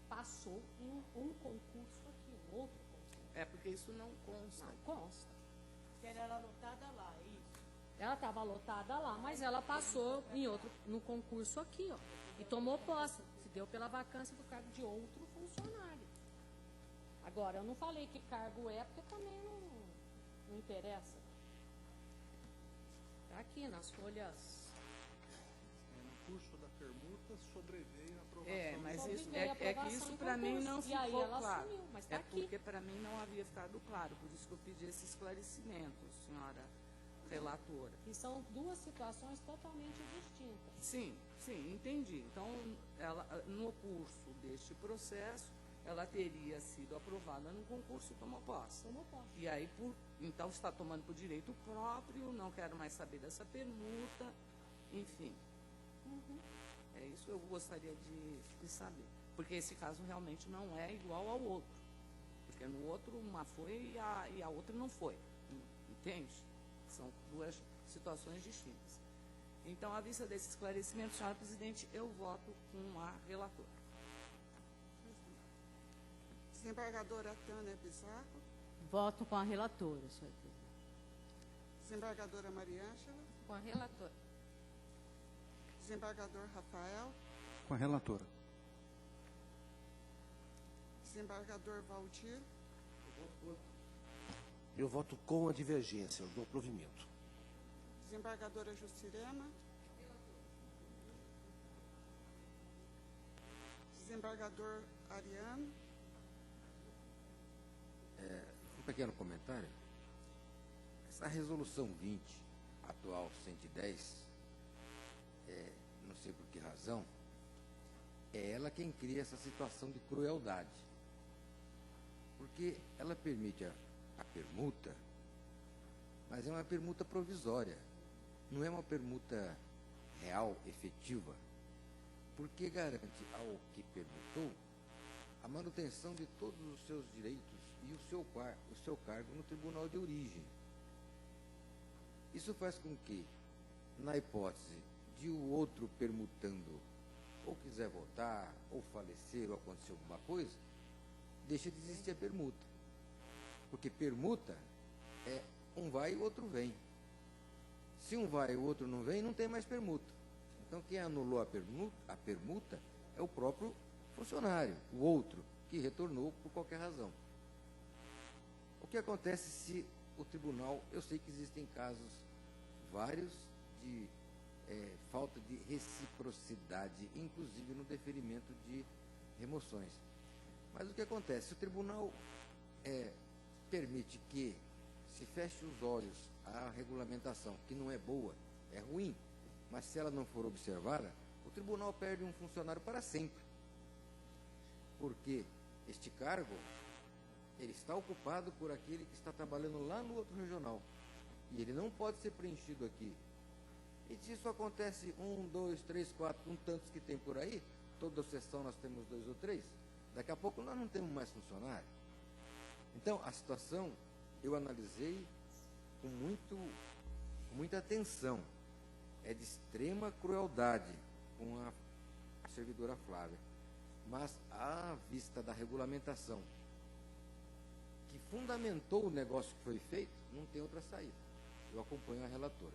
[SPEAKER 3] passou em um concurso aqui, um outro concurso.
[SPEAKER 12] É porque isso não consta.
[SPEAKER 3] Não consta.
[SPEAKER 13] Ela era lotada lá, isso.
[SPEAKER 3] Ela estava lotada lá, mas ela passou no concurso aqui, ó, e tomou posse. Se deu pela vacância do cargo de outro funcionário. Agora, eu não falei que cargo é, porque também não interessa. Está aqui nas folhas.
[SPEAKER 8] No curso da permuta sobreveio a aprovação.
[SPEAKER 12] Mas isso,
[SPEAKER 3] Sobreveio a
[SPEAKER 12] que
[SPEAKER 3] aprovação
[SPEAKER 12] isso
[SPEAKER 3] em
[SPEAKER 12] para mim
[SPEAKER 3] concurso.
[SPEAKER 12] não
[SPEAKER 3] E
[SPEAKER 12] ficou
[SPEAKER 3] aí ela
[SPEAKER 12] claro.
[SPEAKER 3] assumiu, mas tá aqui.
[SPEAKER 12] Porque para mim não havia ficado claro, por isso que eu pedi esse esclarecimento, senhora relatora.
[SPEAKER 3] E são duas situações totalmente distintas.
[SPEAKER 12] Sim, entendi. Então, no curso deste processo, ela teria sido aprovada no concurso e tomou posse.
[SPEAKER 3] Tomou posse.
[SPEAKER 12] E aí, então, está tomando por direito próprio, não quero mais saber dessa permuta, enfim. É isso que eu gostaria de saber. Porque esse caso realmente não é igual ao outro. Porque no outro uma foi e a outra não foi. Entende? São duas situações distintas. Então, à vista desse esclarecimento, senhora presidente, eu voto com a relatora.
[SPEAKER 7] Desembargadora Tânia Pizarro.
[SPEAKER 13] Voto com a relatora, senhora presidente.
[SPEAKER 7] Desembargadora Mariângela.
[SPEAKER 13] Com a relatora.
[SPEAKER 7] Desembargador Rafael.
[SPEAKER 5] Com a relatora.
[SPEAKER 7] Desembargador Valdir.
[SPEAKER 14] Eu voto com a divergência do provimento.
[SPEAKER 7] Desembargadora Justirena. Desembargador Ariano.
[SPEAKER 5] Um pequeno comentário. Essa resolução 20, atual 110, não sei por que razão, é ela quem cria essa situação de crueldade. Porque ela permite a permuta, mas é uma permuta provisória, não é uma permuta real, efetiva, porque garante ao que permutou a manutenção de todos os seus direitos e o seu cargo no tribunal de origem. Isso faz com que, na hipótese de o outro permutando, ou quiser voltar, ou falecer, ou acontecer alguma coisa, deixa de existir a permuta. Porque permuta é um vai e o outro vem. Se um vai e o outro não vem, não tem mais permuta. Então, quem anulou a permuta é o próprio funcionário, o outro, que retornou por qualquer razão. O que acontece se o tribunal, eu sei que existem casos vários de falta de reciprocidade, inclusive no deferimento de remoções. Mas o que acontece? Se o tribunal permite que se feche os olhos à regulamentação, que não é boa, é ruim, mas se ela não for observada, o tribunal perde um funcionário para sempre. Porque este cargo, ele está ocupado por aquele que está trabalhando lá no outro regional. E ele não pode ser preenchido aqui. E se isso acontece 1, 2, 3, 4, com tantos que tem por aí, toda sessão nós temos 2 ou 3, daqui a pouco nós não temos mais funcionário. Então, a situação eu analisei com muita atenção. É de extrema crueldade com a servidora Flávia. Mas, à vista da regulamentação que fundamentou o negócio que foi feito, não tem outra saída. Eu acompanho a relatora.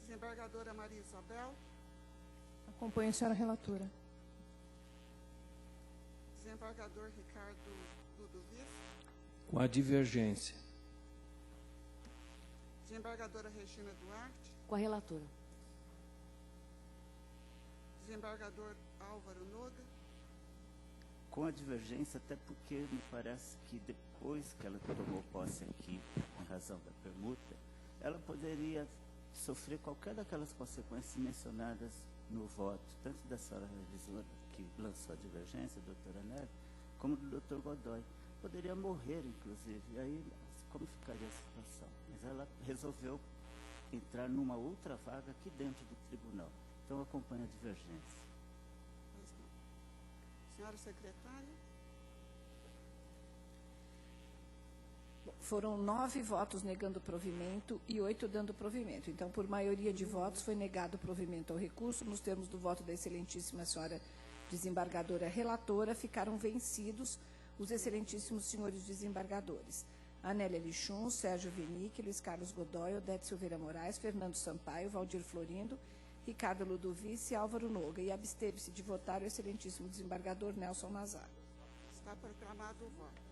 [SPEAKER 7] Desembargadora Maria Isabel.
[SPEAKER 15] Acompanho a senhora relatora.
[SPEAKER 7] Desembargador Ricardo Ludovic.
[SPEAKER 16] Com a divergência.
[SPEAKER 7] Desembargadora Regina Duarte.
[SPEAKER 13] Com a relatora.
[SPEAKER 7] Desembargador Álvaro Noga.
[SPEAKER 4] Com a divergência, até porque me parece que depois que ela tomou posse aqui, em razão da permuta, ela poderia sofrer qualquer daquelas consequências mencionadas no voto, tanto da senhora revisora, que lançou a divergência, a doutora Neve, como do doutor Godoy. Poderia morrer, inclusive, e aí como ficaria a situação? Mas ela resolveu entrar numa outra vaga aqui dentro do tribunal. Então, acompanha a divergência.
[SPEAKER 7] Senhora secretária.
[SPEAKER 1] Foram 9 votos negando provimento e 8 dando provimento. Então, por maioria de votos, foi negado o provimento ao recurso. Nos termos do voto da excelentíssima senhora desembargadora relatora, ficaram vencidos os excelentíssimos senhores desembargadores: Anélia Lichun, Sérgio Venique, Luiz Carlos Godoy, Odete Silveira Moraes, Fernando Sampaio, Valdir Florindo, Ricardo Ludovici e Álvaro Noga. E absteve-se de votar o excelentíssimo desembargador Nelson Nazar.
[SPEAKER 7] Está proclamado o voto.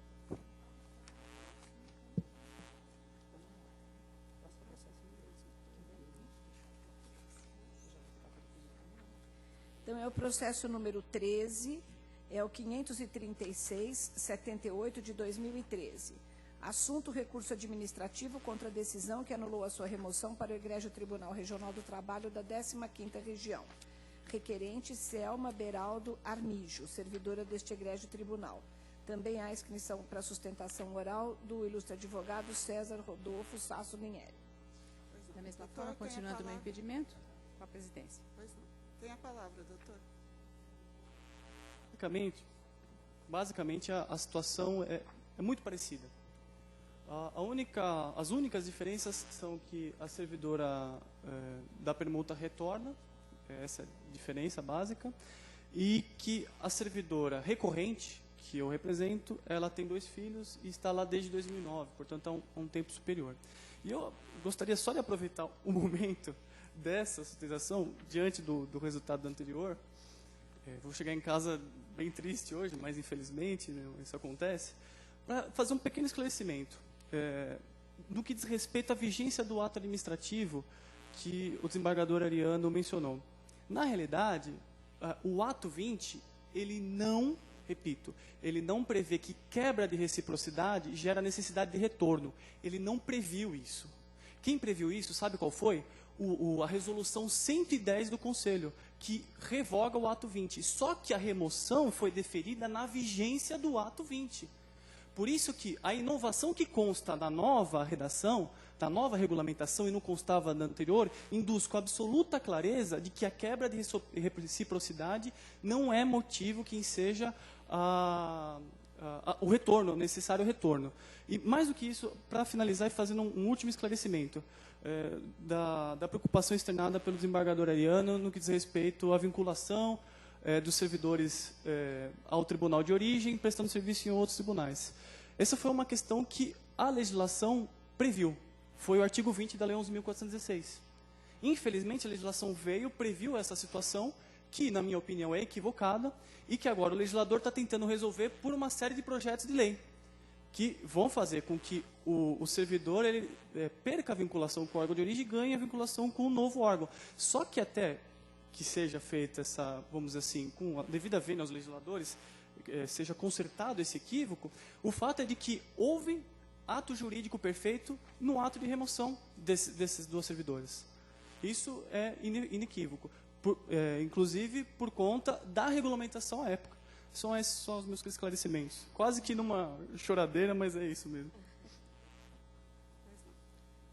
[SPEAKER 1] Então, é o processo número 13, é o 536-78 de 2013. Assunto: recurso administrativo contra a decisão que anulou a sua remoção para o Egrégio Tribunal Regional do Trabalho da 15ª Região. Requerente: Selma Beraldo Armijo, servidora deste Egrégio Tribunal. Também há inscrição para sustentação oral do ilustre advogado César Rodolfo Sasso Linheri.
[SPEAKER 2] Da mesma forma, continuando o meu impedimento, com a presidência.
[SPEAKER 7] Pois não. Tem a palavra, doutor.
[SPEAKER 6] Basicamente a situação é muito parecida. As únicas diferenças são que a servidora da permuta retorna, essa é a diferença básica, e que a servidora recorrente, que eu represento, ela tem 2 filhos e está lá desde 2009, portanto há um tempo superior. E eu gostaria só de aproveitar o momento dessa sustentação, diante do resultado anterior. Vou chegar em casa bem triste hoje, mas infelizmente isso acontece, para fazer um pequeno esclarecimento no que diz respeito à vigência do ato administrativo que o desembargador Ariano mencionou. Na realidade, o ato 20, ele não, repito, ele não prevê que quebra de reciprocidade gera necessidade de retorno. Ele não previu isso. Quem previu isso, sabe qual foi? A resolução 110 do Conselho, que revoga o ato 20. Só que a remoção foi deferida na vigência do ato 20. Por isso que a inovação que consta da nova redação, da nova regulamentação, e não constava da anterior, induz com absoluta clareza de que a quebra de reciprocidade não é motivo que enseja o retorno, o necessário retorno. E mais do que isso, para finalizar e fazendo um último esclarecimento, da preocupação externada pelo desembargador Ariano no que diz respeito à vinculação dos servidores ao tribunal de origem, prestando serviço em outros tribunais. Essa foi uma questão que a legislação previu. Foi o artigo 20 da Lei 11.416. Infelizmente, a legislação previu essa situação, que, na minha opinião, é equivocada, e que agora o legislador está tentando resolver por uma série de projetos de lei, que vão fazer com que o servidor perca a vinculação com o órgão de origem e ganhe a vinculação com o novo órgão. Só que até que seja feita essa, vamos dizer assim, com a devida vênia aos legisladores, seja consertado esse equívoco, o fato é de que houve ato jurídico perfeito no ato de remoção desses 2 servidores. Isso é inequívoco, inclusive por conta da regulamentação à época. São esses só os meus esclarecimentos. Quase que numa choradeira, mas é isso mesmo.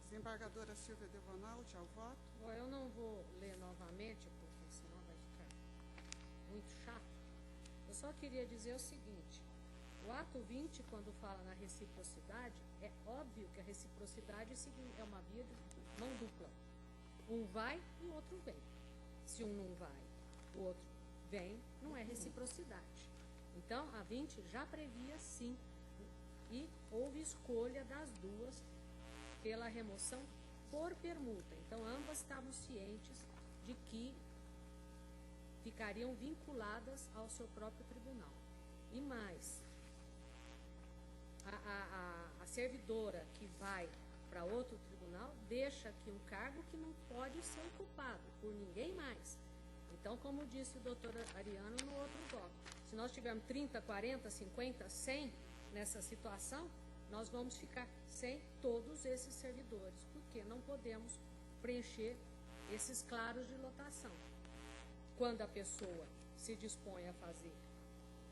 [SPEAKER 7] Desembargadora Silvia Devonalt, ao voto.
[SPEAKER 3] Bom, eu não vou ler novamente, porque senão vai ficar muito chato. Eu só queria dizer o seguinte: o ato 20, quando fala na reciprocidade, é óbvio que a reciprocidade é uma via de mão dupla. Um vai e o outro vem. Se um não vai, o outro não é reciprocidade. Então, a 20 já previa sim, e houve escolha das duas pela remoção por permuta. Então, ambas estavam cientes de que ficariam vinculadas ao seu próprio tribunal. E mais, a servidora que vai para outro tribunal deixa aqui um cargo que não pode ser ocupado por ninguém mais. Então, como disse o doutor Ariano no outro bloco, se nós tivermos 30, 40, 50, 100 nessa situação, nós vamos ficar sem todos esses servidores, porque não podemos preencher esses claros de lotação. Quando a pessoa se dispõe a fazer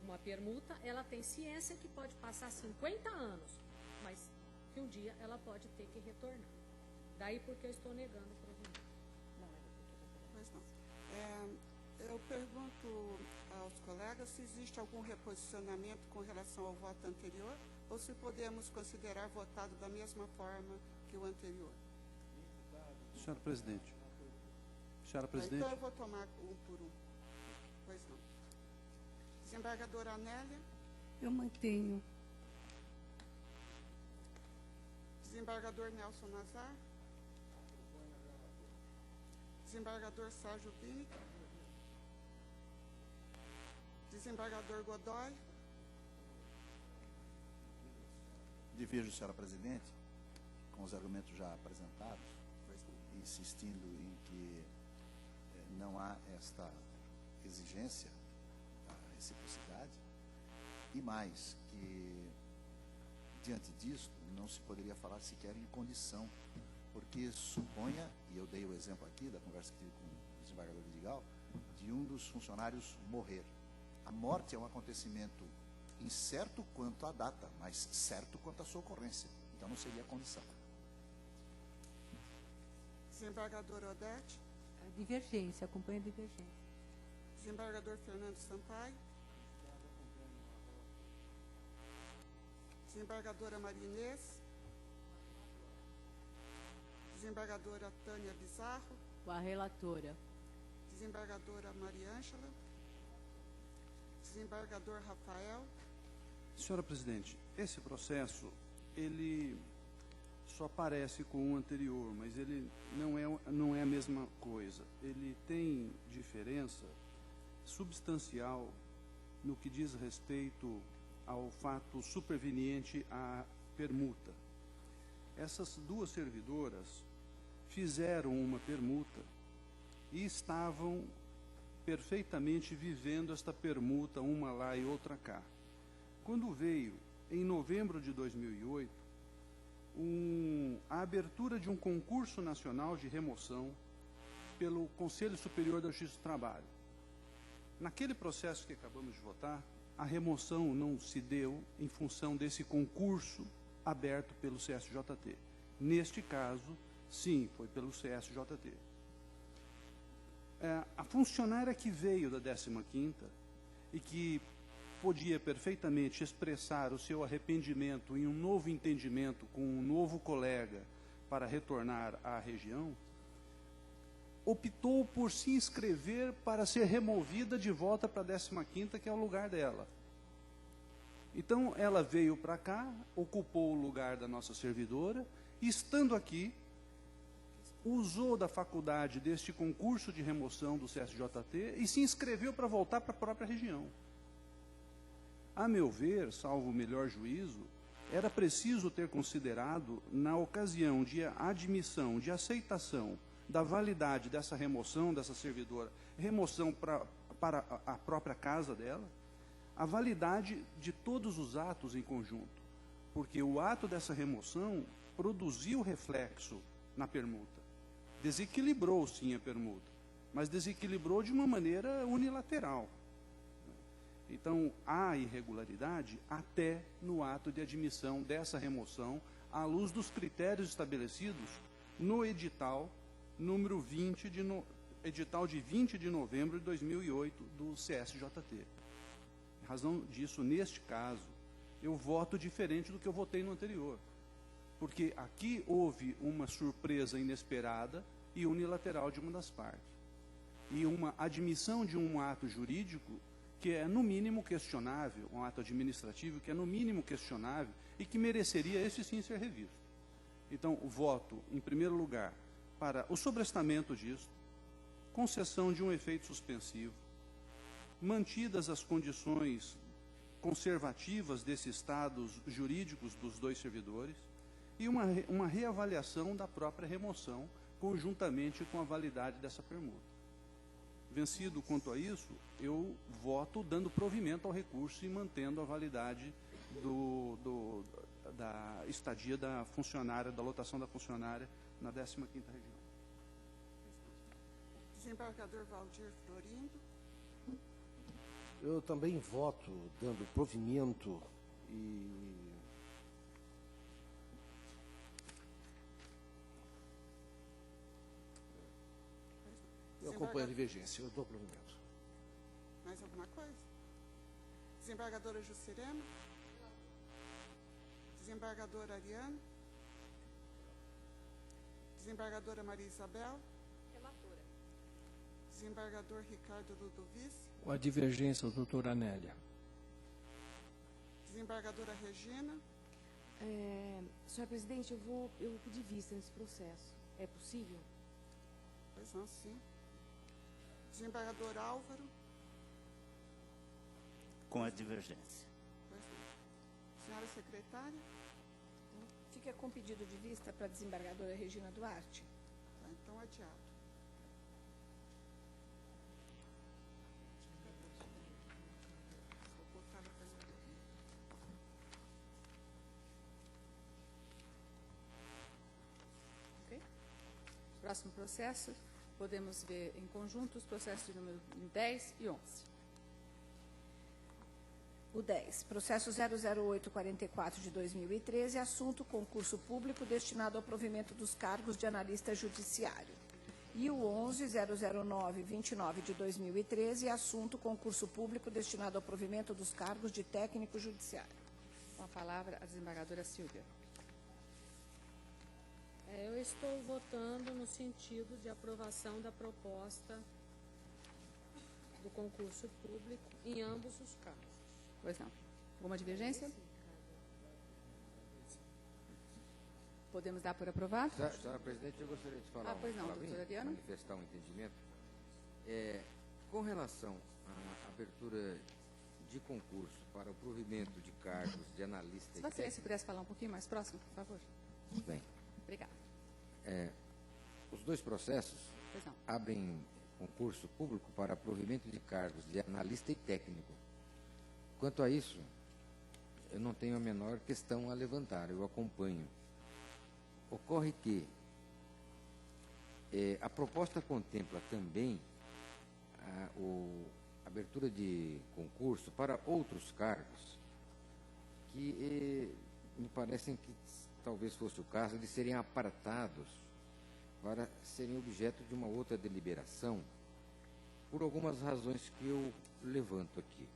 [SPEAKER 3] uma permuta, ela tem ciência que pode passar 50 anos, mas que um dia ela pode ter que retornar. Daí porque eu estou negando o provimento.
[SPEAKER 7] Pois não. Eu pergunto aos colegas se existe algum reposicionamento com relação ao voto anterior ou se podemos considerar votado da mesma forma que o anterior.
[SPEAKER 17] Senhora Presidente. Senhora Presidente.
[SPEAKER 7] Então eu vou tomar um por um. Pois não. Desembargadora Anélia.
[SPEAKER 9] Eu mantenho.
[SPEAKER 7] Desembargador Nelson Nazar. Desembargador Sérgio Pinic. Desembargador Godoy.
[SPEAKER 11] Divirjo, senhora presidente, com os argumentos já apresentados, insistindo em que não há esta exigência da reciprocidade, e mais, que diante disso não se poderia falar sequer em condição, porque suponha, e eu dei o exemplo aqui da conversa que tive com o desembargador Vidigal, de um dos funcionários morrer. A morte é um acontecimento incerto quanto à data, mas certo quanto à sua ocorrência. Então não seria a condição.
[SPEAKER 7] Desembargador Odete.
[SPEAKER 13] Divergência, acompanha a divergência.
[SPEAKER 7] Desembargador Fernando Sampaio. Desembargadora Maria Inês. Desembargadora Tânia Bizarro.
[SPEAKER 13] Com a relatora.
[SPEAKER 7] Desembargadora Maria Ângela. Desembargador Rafael.
[SPEAKER 17] Senhora Presidente, esse processo, ele só parece com o anterior, mas ele não é a mesma coisa. Ele tem diferença substancial no que diz respeito ao fato superveniente à permuta. Essas duas servidoras fizeram uma permuta e estavam perfeitamente vivendo esta permuta, uma lá e outra cá. Quando veio, em novembro de 2008, a abertura de um concurso nacional de remoção pelo Conselho Superior da Justiça do Trabalho. Naquele processo que acabamos de votar, a remoção não se deu em função desse concurso aberto pelo CSJT. Neste caso, sim, foi pelo CSJT. A funcionária que veio da 15ª e que podia perfeitamente expressar o seu arrependimento em um novo entendimento com um novo colega para retornar à região, optou por se inscrever para ser removida de volta para a 15ª, que é o lugar dela. Então, ela veio para cá, ocupou o lugar da nossa servidora, e estando aqui, usou da faculdade deste concurso de remoção do CSJT e se inscreveu para voltar para a própria região. A meu ver, salvo o melhor juízo, era preciso ter considerado, na ocasião de admissão, de aceitação da validade dessa remoção, dessa servidora, remoção para a própria casa dela, a validade de todos os atos em conjunto, porque o ato dessa remoção produziu reflexo na permuta. Desequilibrou, sim, a permuta, mas desequilibrou de uma maneira unilateral. Então, há irregularidade até no ato de admissão dessa remoção, à luz dos critérios estabelecidos no edital número 20, edital de 20 de novembro de 2008 do CSJT. Em razão disso, neste caso, eu voto diferente do que eu votei no anterior. Porque aqui houve uma surpresa inesperada e unilateral de uma das partes. e uma admissão de um ato jurídico que é, no mínimo, questionável, um ato administrativo que é, no mínimo, questionável e que mereceria, esse sim, ser revisto. Então, voto, em primeiro lugar, para o sobrestamento disso, concessão de um efeito suspensivo, mantidas as condições conservativas desses estados jurídicos dos dois servidores e uma reavaliação da própria remoção, conjuntamente com a validade dessa permuta. Vencido quanto a isso, eu voto dando provimento ao recurso e mantendo a validade da estadia da funcionária, da lotação da funcionária na 15ª região.
[SPEAKER 7] Desembargador Valdir Florindo.
[SPEAKER 14] Eu também voto dando provimento e eu acompanho a divergência, eu dou provimento.
[SPEAKER 7] Mais alguma coisa? Desembargadora Juscelena. Desembargadora Ariane. Desembargadora Maria Isabel.
[SPEAKER 3] Relatora.
[SPEAKER 7] Desembargador Ricardo Ludovice.
[SPEAKER 16] Com a divergência, doutora Anélia.
[SPEAKER 7] Desembargadora Regina.
[SPEAKER 18] Senhora presidente, eu vou pedir vista nesse processo. É possível?
[SPEAKER 7] Pois não, sim. Desembargador Álvaro.
[SPEAKER 4] Com a divergência.
[SPEAKER 7] Pois não. Senhora secretária.
[SPEAKER 1] Fica com pedido de vista para a desembargadora Regina Duarte.
[SPEAKER 7] Tá, então, adiado. Vou botar na primeira.
[SPEAKER 2] Ok? Próximo processo, podemos ver em conjunto os processos de número 10 e 11.
[SPEAKER 1] O 10, processo 00844 de 2013, assunto concurso público destinado ao provimento dos cargos de analista judiciário. E o 11, 00929 de 2013, assunto concurso público destinado ao provimento dos cargos de técnico judiciário.
[SPEAKER 2] Com a palavra, a desembargadora Silvia.
[SPEAKER 3] Eu estou votando no sentido de aprovação da proposta do concurso público em ambos os casos.
[SPEAKER 2] Pois não. Alguma divergência? Podemos dar por aprovado?
[SPEAKER 5] Senhora presidente, eu gostaria de falar
[SPEAKER 2] pois não, doutora Ariane.
[SPEAKER 5] manifestar um entendimento. Com relação à abertura de concurso para o provimento de cargos de analista
[SPEAKER 2] Se você pudesse falar um pouquinho mais próximo, por favor.
[SPEAKER 5] Bem.
[SPEAKER 2] Obrigada.
[SPEAKER 5] Os dois processos
[SPEAKER 2] Pois não.
[SPEAKER 5] abrem concurso público para provimento de cargos de analista e técnico. Quanto a isso, eu não tenho a menor questão a levantar, eu acompanho. Ocorre que a proposta contempla também a abertura de concurso para outros cargos que me parecem que talvez fosse o caso de serem apartados para serem objeto de uma outra deliberação, por algumas razões que eu levanto aqui,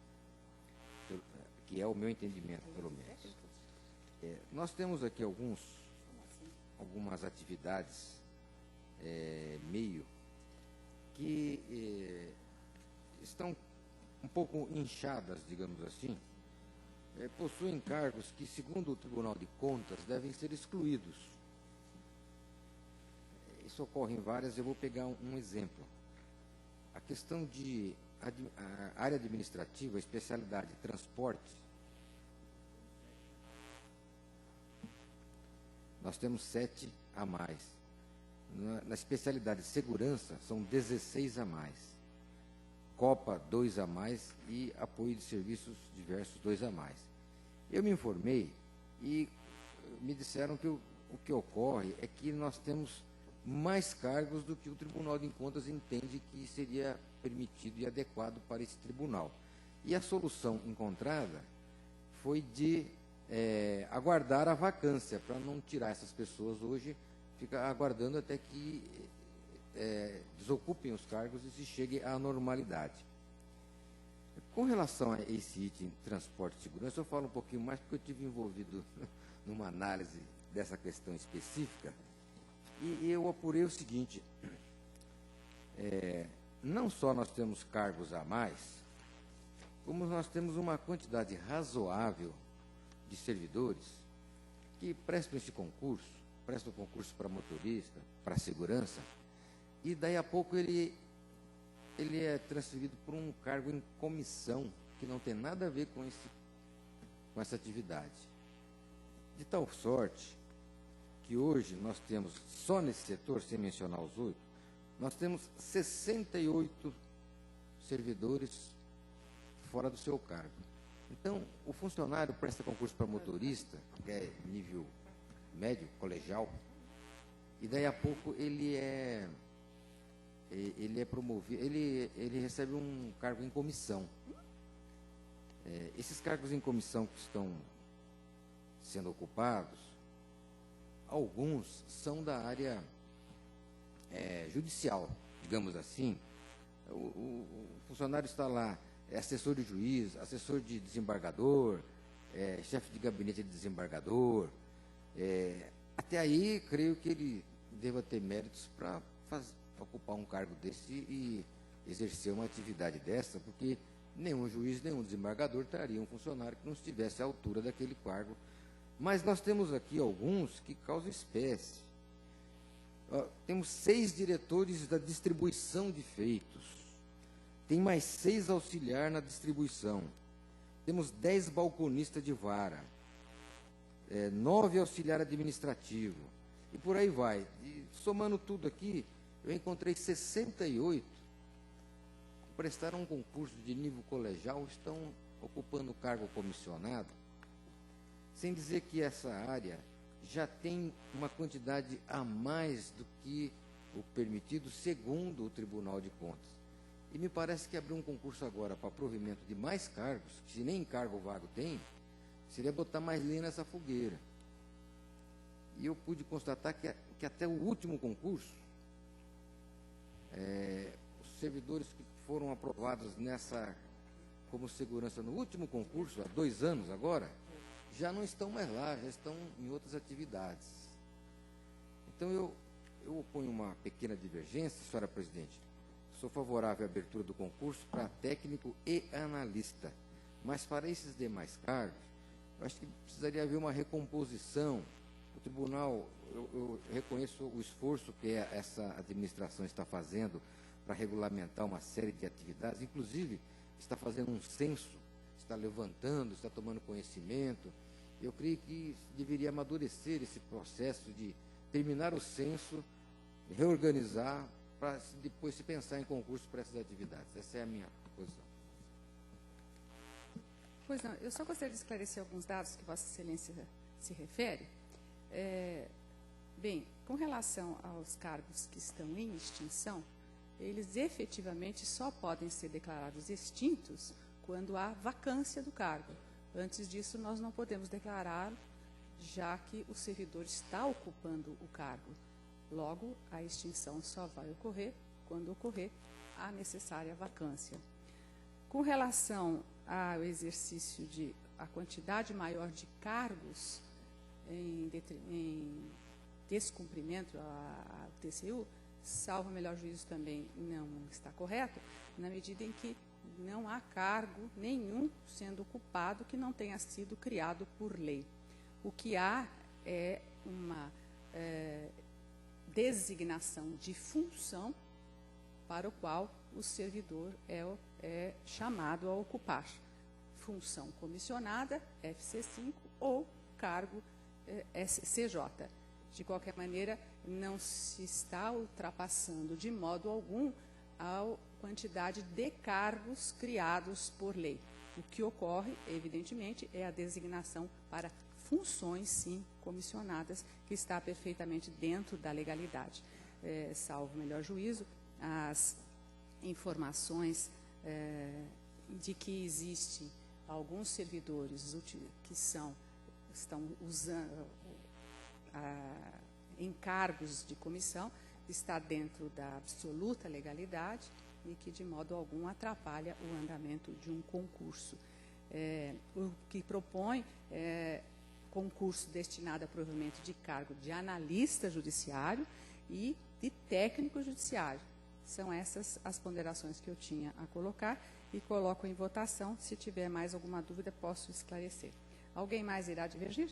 [SPEAKER 5] que é o meu entendimento, pelo menos. Nós temos aqui algumas atividades meio que estão um pouco inchadas, digamos assim, possuem cargos que, segundo o Tribunal de Contas, devem ser excluídos. Isso ocorre em várias, eu vou pegar um exemplo. A questão de a área administrativa, a especialidade de transporte, nós temos 7 a mais. Na especialidade de segurança, são 16 a mais. Copa, 2 a mais e apoio de serviços diversos, 2 a mais. Eu me informei e me disseram que o que ocorre é que nós temos mais cargos do que o Tribunal de Contas entende que seria permitido e adequado para esse tribunal. E a solução encontrada foi de aguardar a vacância, para não tirar essas pessoas hoje, ficar aguardando até que desocupem os cargos e se chegue à normalidade. Com relação a esse item transporte e segurança, eu falo um pouquinho mais porque eu estive envolvido numa análise dessa questão específica e eu apurei o seguinte, não só nós temos cargos a mais, como nós temos uma quantidade razoável de servidores que prestam esse concurso, prestam concurso para motorista, para segurança, e daí a pouco ele é transferido por um cargo em comissão, que não tem nada a ver com essa atividade. De tal sorte que hoje nós temos, só nesse setor, sem mencionar os 8, nós temos 68 servidores fora do seu cargo. Então, o funcionário presta concurso para motorista, que é nível médio, colegial, e daí a pouco ele é promovido, ele recebe um cargo em comissão. Esses cargos em comissão que estão sendo ocupados, alguns são da área judicial, digamos assim. O funcionário está lá, é assessor de juiz, assessor de desembargador, chefe de gabinete de desembargador. Até aí, creio que ele deva ter méritos para ocupar um cargo desse e exercer uma atividade dessa, porque nenhum juiz, nenhum desembargador traria um funcionário que não estivesse à altura daquele cargo. Mas nós temos aqui alguns que causam espécie. Temos 6 diretores da distribuição de feitos. Tem mais 6 auxiliar na distribuição. Temos 10 balconistas de vara. 9 auxiliar administrativo. E por aí vai. E, somando tudo aqui, eu encontrei 68 que prestaram um concurso de nível colegial, estão ocupando o cargo comissionado, sem dizer que essa área já tem uma quantidade a mais do que o permitido segundo o Tribunal de Contas. E me parece que abrir um concurso agora para provimento de mais cargos, que se nem cargo vago tem, seria botar mais lenha nessa fogueira. E eu pude constatar que até o último concurso, os servidores que foram aprovados como segurança no último concurso, há 2 anos agora, já não estão mais lá, já estão em outras atividades. Então, eu oponho uma pequena divergência, senhora presidente. Sou favorável à abertura do concurso para técnico e analista, mas para esses demais cargos, eu acho que precisaria haver uma recomposição. O tribunal, eu reconheço o esforço que essa administração está fazendo para regulamentar uma série de atividades, inclusive está fazendo um censo, está levantando, está tomando conhecimento. Eu creio que deveria amadurecer esse processo de terminar o censo, reorganizar, para depois se pensar em concurso para essas atividades. Essa é a minha posição.
[SPEAKER 2] Pois não, eu só gostaria de esclarecer alguns dados que Vossa Excelência se refere. Bem, com relação aos cargos que estão em extinção, eles efetivamente só podem ser declarados extintos quando há vacância do cargo. Antes disso, nós não podemos declarar, já que o servidor está ocupando o cargo. Logo, a extinção só vai ocorrer quando ocorrer a necessária vacância. Com relação ao exercício de a quantidade maior de cargos em descumprimento ao TCU, salvo o melhor juízo também não está correto, na medida em que não há cargo nenhum sendo ocupado que não tenha sido criado por lei. O que há é uma designação de função para o qual o servidor é chamado a ocupar. Função comissionada, FC5, ou cargo SCJ. De qualquer maneira, não se está ultrapassando de modo algum a quantidade de cargos criados por lei. O que ocorre, evidentemente, é a designação para funções, sim, comissionadas, que está perfeitamente dentro da legalidade. Salvo melhor juízo, as informações de que existem alguns servidores que estão usando encargos de comissão, está dentro da absoluta legalidade e que de modo algum atrapalha o andamento de um concurso. O que propõe concurso destinado a provimento de cargo de analista judiciário e de técnico judiciário, São essas as ponderações que eu tinha a colocar e coloco em votação. Se tiver mais alguma dúvida, posso esclarecer. Alguém mais irá divergir?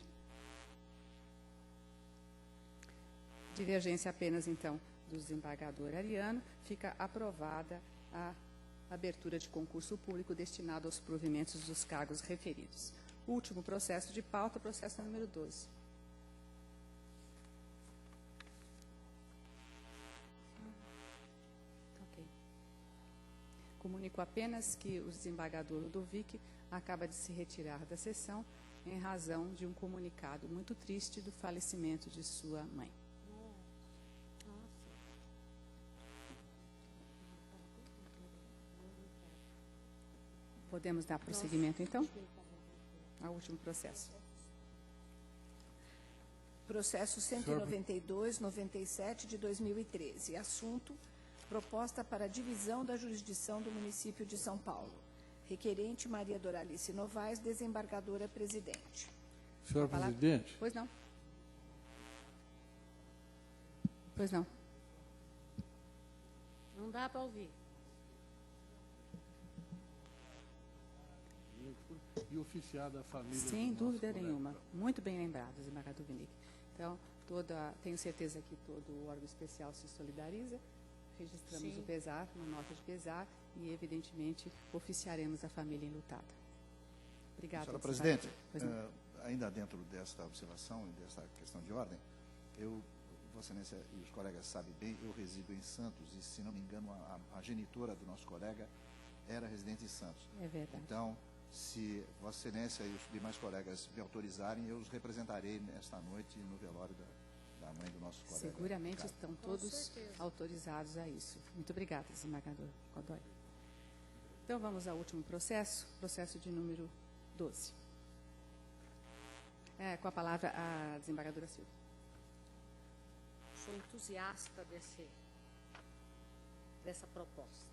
[SPEAKER 2] Divergência apenas, então, do desembargador Ariano. Fica aprovada a abertura de concurso público destinado aos provimentos dos cargos referidos. Último processo de pauta, processo número 12. Ok. Comunico apenas que o desembargador Ludovic acaba de se retirar da sessão em razão de um comunicado muito triste do falecimento de sua mãe. Podemos dar prosseguimento, então, ao último processo.
[SPEAKER 1] Processo 192/97 de 2013. Assunto: proposta para divisão da jurisdição do município de São Paulo. Requerente Maria Doralice Novaes, desembargadora presidente.
[SPEAKER 8] Senhora presidente.
[SPEAKER 2] Pois não. Pois não.
[SPEAKER 3] Não dá para ouvir.
[SPEAKER 8] E oficiada a família.
[SPEAKER 2] Sem dúvida nenhuma. Muito bem lembrado, desembargador Vinick. Então, tenho certeza que todo o órgão especial se solidariza. Registramos o pesar, uma nota de pesar, e, evidentemente, oficiaremos a família enlutada. Obrigada.
[SPEAKER 11] Senhora presidente, ainda dentro desta observação e desta questão de ordem, Vossa Excelência e os colegas sabem bem, eu resido em Santos e, se não me engano, a genitora do nosso colega era residente em Santos.
[SPEAKER 2] É verdade.
[SPEAKER 11] Então, se Vossa Excelência e os demais colegas me autorizarem, eu os representarei nesta noite no velório da mãe do nosso colega.
[SPEAKER 2] Seguramente estão todos autorizados a isso. Muito obrigada, desembargador Godoy. Então, vamos ao último processo, processo de número 12. Com a palavra, a desembargadora Silva.
[SPEAKER 3] Sou entusiasta dessa proposta.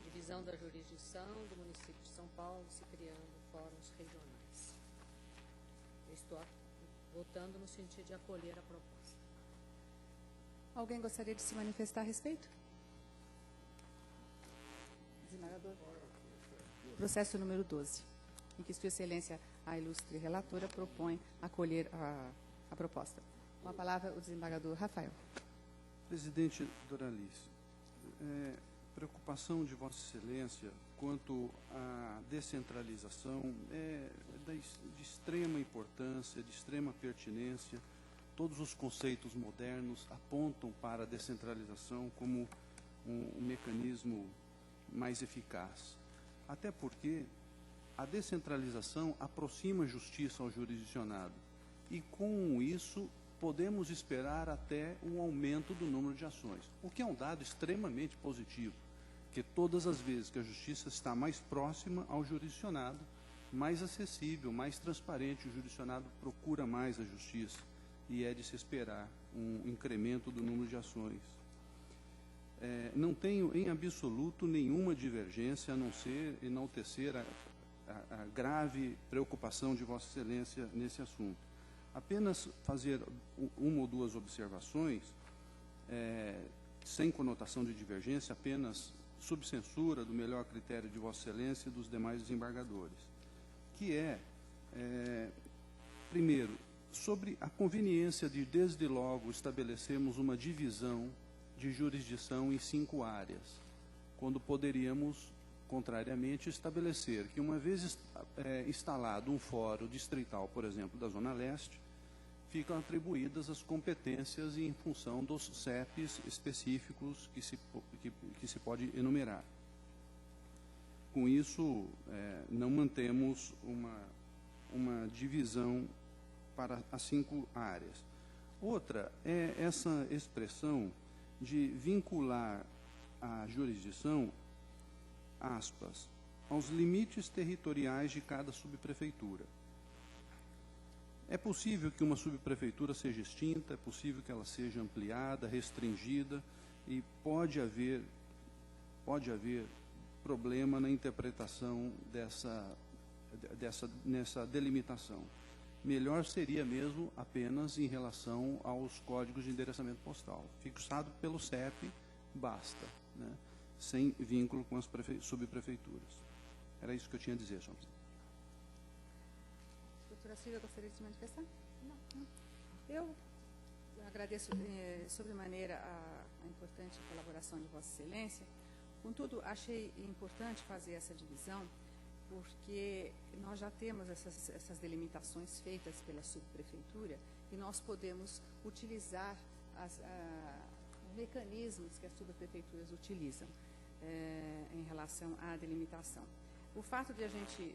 [SPEAKER 3] Divisão da jurisdição do município de São Paulo, se criando fóruns regionais. Eu estou votando no sentido de acolher a proposta.
[SPEAKER 2] Alguém gostaria de se manifestar a respeito? Desembargador. Processo número 12, em que Sua Excelência, a ilustre relatora, propõe acolher a proposta. Com a palavra, o desembargador Rafael.
[SPEAKER 17] Presidente Doralice, preocupação de Vossa Excelência quanto à descentralização é de extrema importância, de extrema pertinência. Todos os conceitos modernos apontam para a descentralização como um mecanismo mais eficaz. Até porque a descentralização aproxima a justiça ao jurisdicionado e, com isso, podemos esperar até um aumento do número de ações, o que é um dado extremamente positivo, que todas as vezes que a justiça está mais próxima ao jurisdicionado, mais acessível, mais transparente, o jurisdicionado procura mais a justiça e é de se esperar um incremento do número de ações. Não tenho em absoluto nenhuma divergência, a não ser enaltecer a grave preocupação de Vossa Excelência nesse assunto. Apenas fazer uma ou duas observações, sem conotação de divergência, apenas subcensura do melhor critério de Vossa Excelência e dos demais desembargadores, que primeiro, sobre a conveniência de, desde logo, estabelecermos uma divisão de jurisdição em 5 áreas, quando poderíamos, contrariamente, estabelecer que, uma vez instalado um fórum distrital, por exemplo, da Zona Leste, ficam atribuídas as competências em função dos CEPs específicos que se pode enumerar. Com isso, não mantemos uma divisão para as 5 áreas. Outra é essa expressão de vincular a jurisdição, aspas, aos limites territoriais de cada subprefeitura. É possível que uma subprefeitura seja extinta, é possível que ela seja ampliada, restringida, e pode haver problema na interpretação nessa delimitação. Melhor seria mesmo apenas em relação aos códigos de endereçamento postal, fixado pelo CEP basta, né? Sem vínculo com as subprefeituras. Era isso que eu tinha a dizer, senhor presidente.
[SPEAKER 2] Doutora Silvia, gostaria de se manifestar? Não. Eu agradeço sobremaneira a importante colaboração de Vossa Excelência. Contudo, achei importante fazer essa divisão, porque nós já temos essas delimitações feitas pela subprefeitura e nós podemos utilizar os mecanismos que as subprefeituras utilizam em relação à delimitação. O fato de a gente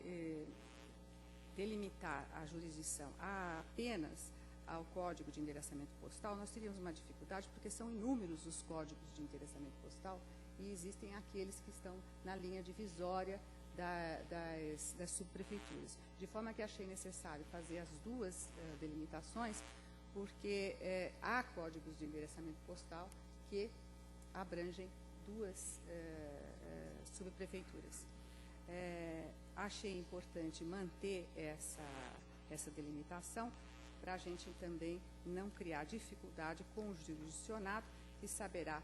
[SPEAKER 2] delimitar a jurisdição apenas ao Código de Endereçamento Postal, nós teríamos uma dificuldade, porque são inúmeros os códigos de endereçamento postal e existem aqueles que estão na linha divisória das subprefeituras. De forma que achei necessário fazer as duas delimitações, porque há códigos de endereçamento postal que abrangem duas subprefeituras. Achei importante manter essa delimitação para a gente também não criar dificuldade com o jurisdicionado, que saberá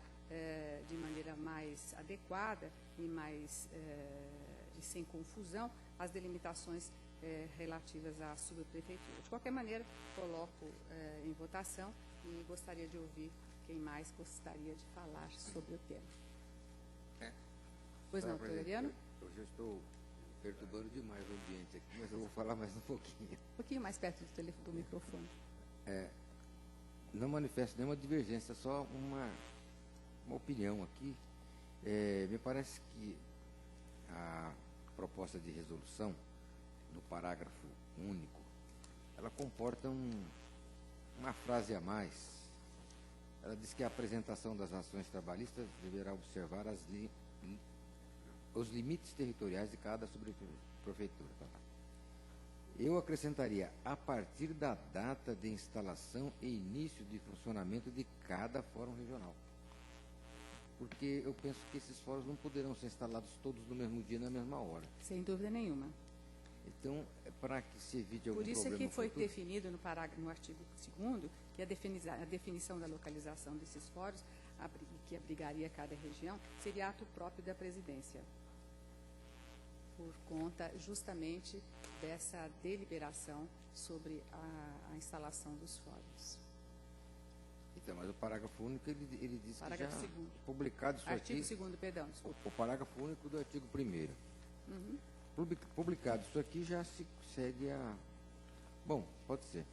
[SPEAKER 2] de maneira mais adequada e sem confusão as delimitações relativas à subprefeitura. De qualquer maneira, coloco em votação e gostaria de ouvir quem mais gostaria de falar sobre o tema. Pois não, doutor Ariano?
[SPEAKER 5] Eu já estou perturbando demais o ambiente aqui, mas eu vou falar mais um pouquinho.
[SPEAKER 2] Um pouquinho mais perto do microfone.
[SPEAKER 5] Não manifesto nenhuma divergência, só uma opinião aqui. Me parece que a proposta de resolução, no parágrafo único, ela comporta uma frase a mais. Ela diz que a apresentação das ações trabalhistas deverá observar os limites territoriais de cada subprefeitura. Eu acrescentaria, a partir da data de instalação e início de funcionamento de cada fórum regional. Porque eu penso que esses fóruns não poderão ser instalados todos no mesmo dia, na mesma hora.
[SPEAKER 2] Sem dúvida nenhuma.
[SPEAKER 5] Então, para que se evite algum problema...
[SPEAKER 2] Por isso é que foi
[SPEAKER 5] futuro,
[SPEAKER 2] definido no artigo 2º que a definição da localização desses fóruns, que abrigaria cada região, seria ato próprio da presidência, por conta justamente dessa deliberação sobre a instalação dos fóruns.
[SPEAKER 5] Então, mas o parágrafo único, ele diz
[SPEAKER 2] parágrafo
[SPEAKER 5] que já
[SPEAKER 2] 2º.
[SPEAKER 5] Publicado isso
[SPEAKER 2] Artigo
[SPEAKER 5] aqui...
[SPEAKER 2] 2º, perdão, desculpa.
[SPEAKER 5] O parágrafo único do artigo 1º.
[SPEAKER 2] Uhum.
[SPEAKER 5] Publicado isso aqui, já se segue a... Bom, pode ser.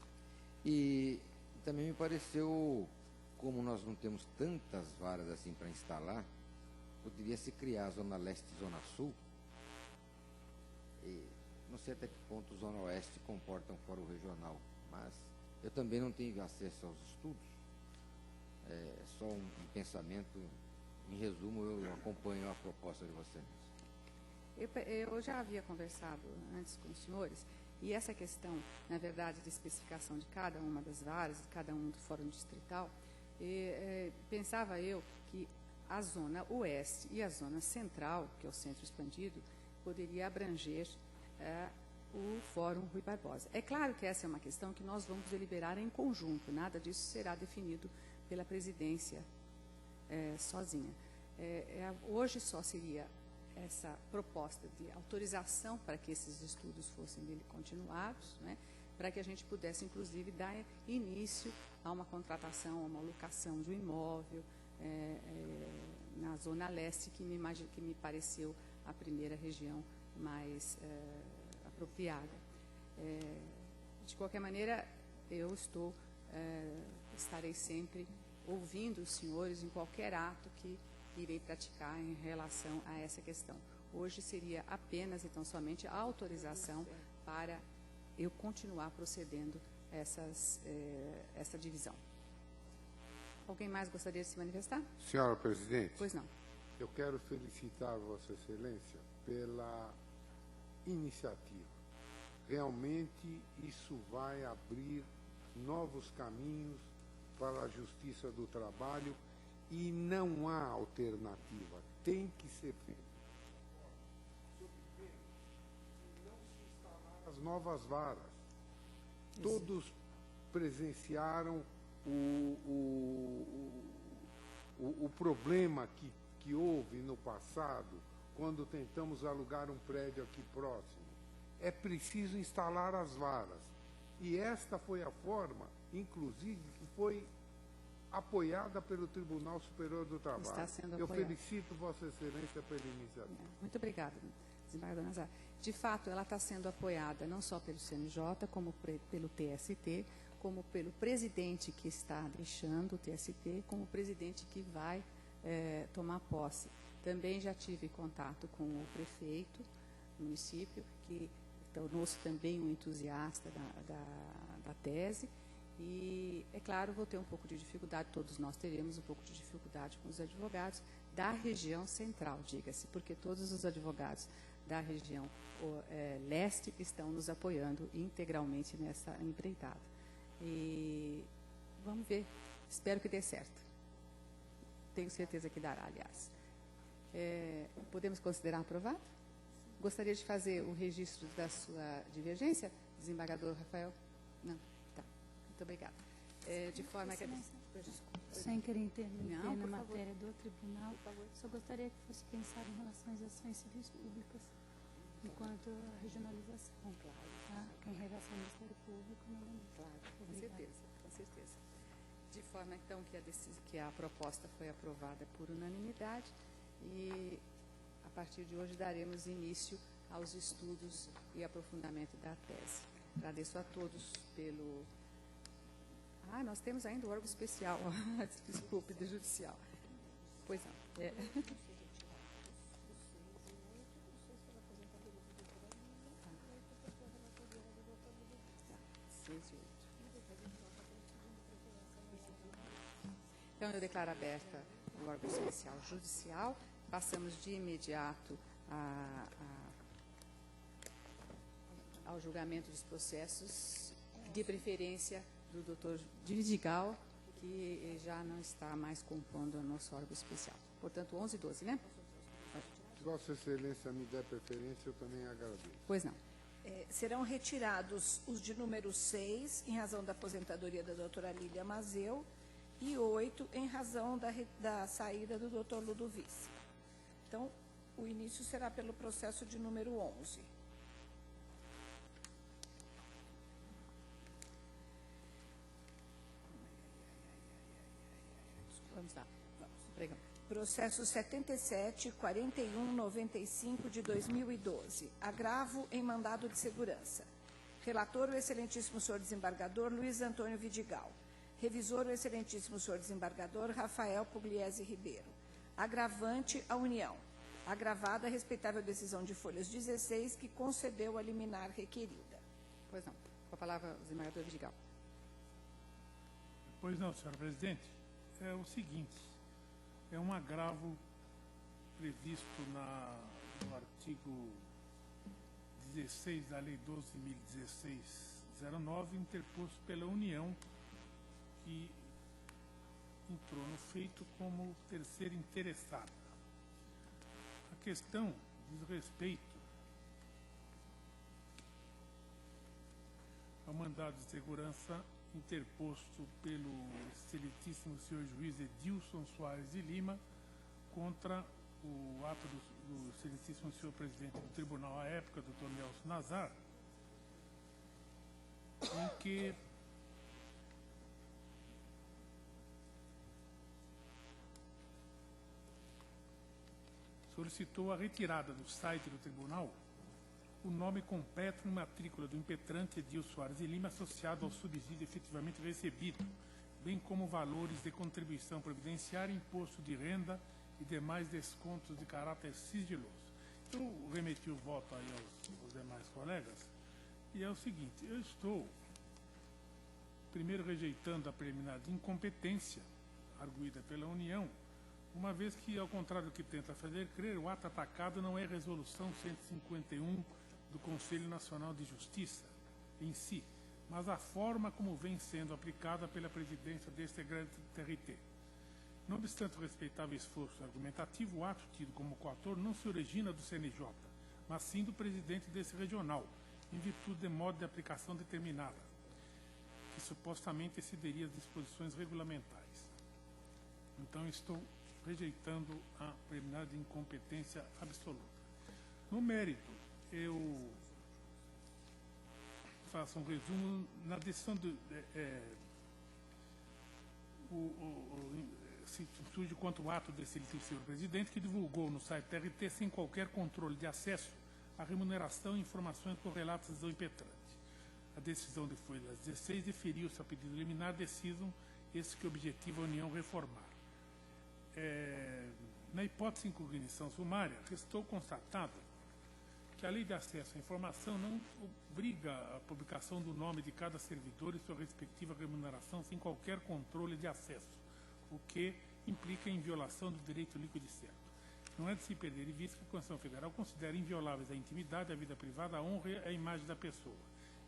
[SPEAKER 5] E também me pareceu, como nós não temos tantas varas assim para instalar, poderia se criar a Zona Leste e Zona Sul. E não sei até que ponto Zona Oeste comporta um fórum regional, mas eu também não tenho acesso aos estudos. É só um pensamento. Em resumo, eu acompanho a proposta de vocês.
[SPEAKER 2] Eu já havia conversado antes com os senhores, e essa questão, na verdade, de especificação de cada uma das varas, de cada um do fórum distrital, pensava eu que a zona oeste e a zona central, que é o centro expandido, poderia abranger o Fórum Rui Barbosa. É claro que essa é uma questão que nós vamos deliberar em conjunto, nada disso será definido pela presidência sozinha. Hoje só seria essa proposta de autorização para que esses estudos fossem dele continuados, né, para que a gente pudesse, inclusive, dar início a uma contratação, a uma locação de um imóvel na Zona Leste, que me pareceu a primeira região mais apropriada. De qualquer maneira, eu estarei sempre ouvindo os senhores em qualquer ato que irei praticar em relação a essa questão. Hoje seria apenas e tão somente a autorização para eu continuar procedendo essa divisão. Alguém mais gostaria de se manifestar?
[SPEAKER 10] Senhora Presidente.
[SPEAKER 2] Pois não.
[SPEAKER 10] Eu quero felicitar Vossa Excelência pela iniciativa. Realmente isso vai abrir novos caminhos para a Justiça do Trabalho e não há alternativa. Tem que ser feito. Não se instalar as novas varas. Todos presenciaram o o problema que houve no passado, quando tentamos alugar um prédio aqui próximo. É preciso instalar as varas. E esta foi a forma, inclusive, que foi apoiada pelo Tribunal Superior do Trabalho.
[SPEAKER 2] Está sendo
[SPEAKER 10] Eu
[SPEAKER 2] apoiada.
[SPEAKER 10] felicito Vossa Excelência pela iniciativa.
[SPEAKER 2] Muito obrigada, desembargador Nazar. De fato, ela está sendo apoiada não só pelo CNJ, como pelo TST, como pelo presidente que está deixando o TST, como o presidente que vai tomar posse. Também já tive contato com o prefeito do município, que tornou-se também um entusiasta da tese. E, é claro, vou ter um pouco de dificuldade, todos nós teremos um pouco de dificuldade com os advogados da região central, diga-se, porque todos os advogados da região leste estão nos apoiando integralmente nessa empreitada. E vamos ver, espero que dê certo. Tenho certeza que dará, aliás. Podemos considerar aprovado? Gostaria de fazer o registro da sua divergência, desembargador Rafael? Não? Tá. Muito obrigada. De forma que...
[SPEAKER 19] Sem querer interromper
[SPEAKER 2] Não,
[SPEAKER 19] na
[SPEAKER 2] por favor.
[SPEAKER 19] matéria do tribunal, só gostaria que fosse pensado em relação às ações civis públicas, enquanto a regionalização.
[SPEAKER 2] Claro.
[SPEAKER 19] Tá? Que em relação ao Ministério Público, não é.
[SPEAKER 2] Claro, com
[SPEAKER 19] Obrigada.
[SPEAKER 2] certeza, com certeza. De forma, então, que a proposta foi aprovada por unanimidade e, a partir de hoje, daremos início aos estudos e aprofundamento da tese. Agradeço a todos pelo... nós temos ainda o órgão especial, desculpe, do judicial. Pois não. Então, eu declaro aberta o órgão especial judicial. Passamos de imediato ao julgamento dos processos, de preferência do doutor Vidigal, que já não está mais compondo o nosso órgão especial. Portanto, 11 e 12, né?
[SPEAKER 10] Se Vossa Excelência me der preferência, eu também agradeço.
[SPEAKER 2] Pois não.
[SPEAKER 1] Serão retirados os de número 6, em razão da aposentadoria da doutora Lília Mazeu, e 8, em razão da saída do doutor Ludovice. Então, o início será pelo processo de número 11.
[SPEAKER 2] Vamos lá. Vamos.
[SPEAKER 1] Processo 77-4195 de 2012. Agravo em mandado de segurança. Relator, o excelentíssimo senhor desembargador Luiz Antônio Vidigal. Revisor, o excelentíssimo senhor desembargador Rafael Pugliese Ribeiro. Agravante, a União. Agravada a respeitável decisão de folhas 16, que concedeu a liminar requerida.
[SPEAKER 2] Pois não. Com a palavra, o desembargador Vidigal.
[SPEAKER 8] Pois não, senhora presidente. É o seguinte, é um agravo previsto no artigo 16 da Lei 12.016/09, interposto pela União, que entrou no feito como terceira interessada. A questão diz respeito ao mandado de segurança interposto pelo excelentíssimo senhor juiz Edilson Soares de Lima contra o ato do excelentíssimo senhor presidente do tribunal à época, doutor Nelson Nazar, em que solicitou a retirada do site do tribunal o nome completo e matrícula do impetrante Edilson Soares de Lima associado ao subsídio efetivamente recebido, bem como valores de contribuição previdenciária, imposto de renda e demais descontos de caráter sigiloso. Eu remeti o voto aí aos demais colegas, e é o seguinte, eu estou, primeiro, rejeitando a preliminar de incompetência arguída pela União, uma vez que, ao contrário do que tenta fazer crer, o ato atacado não é resolução 151 do Conselho Nacional de Justiça em si, mas a forma como vem sendo aplicada pela presidência deste grande TRT. Não obstante o respeitável esforço argumentativo, o ato tido como coautor não se origina do CNJ, mas sim do presidente desse regional, em virtude de modo de aplicação determinada, que supostamente excederia as disposições regulamentares. Então, estou rejeitando a preliminar de incompetência absoluta. No mérito, eu faço um resumo na decisão do se surge quanto ao ato desse senhor presidente, que divulgou no site TRT, sem qualquer controle de acesso, a remuneração e informações correlatas ao impetrante. A decisão de folha 16 deferiu-se a pedido liminar, decisam esse que objetiva a União reformar. Na hipótese de incognição sumária, restou constatado que a Lei de Acesso à Informação não obriga a publicação do nome de cada servidor e sua respectiva remuneração sem qualquer controle de acesso, o que implica em violação do direito líquido e certo. Não é de se perder de vista que a Constituição Federal considera invioláveis a intimidade, a vida privada, a honra e a imagem da pessoa.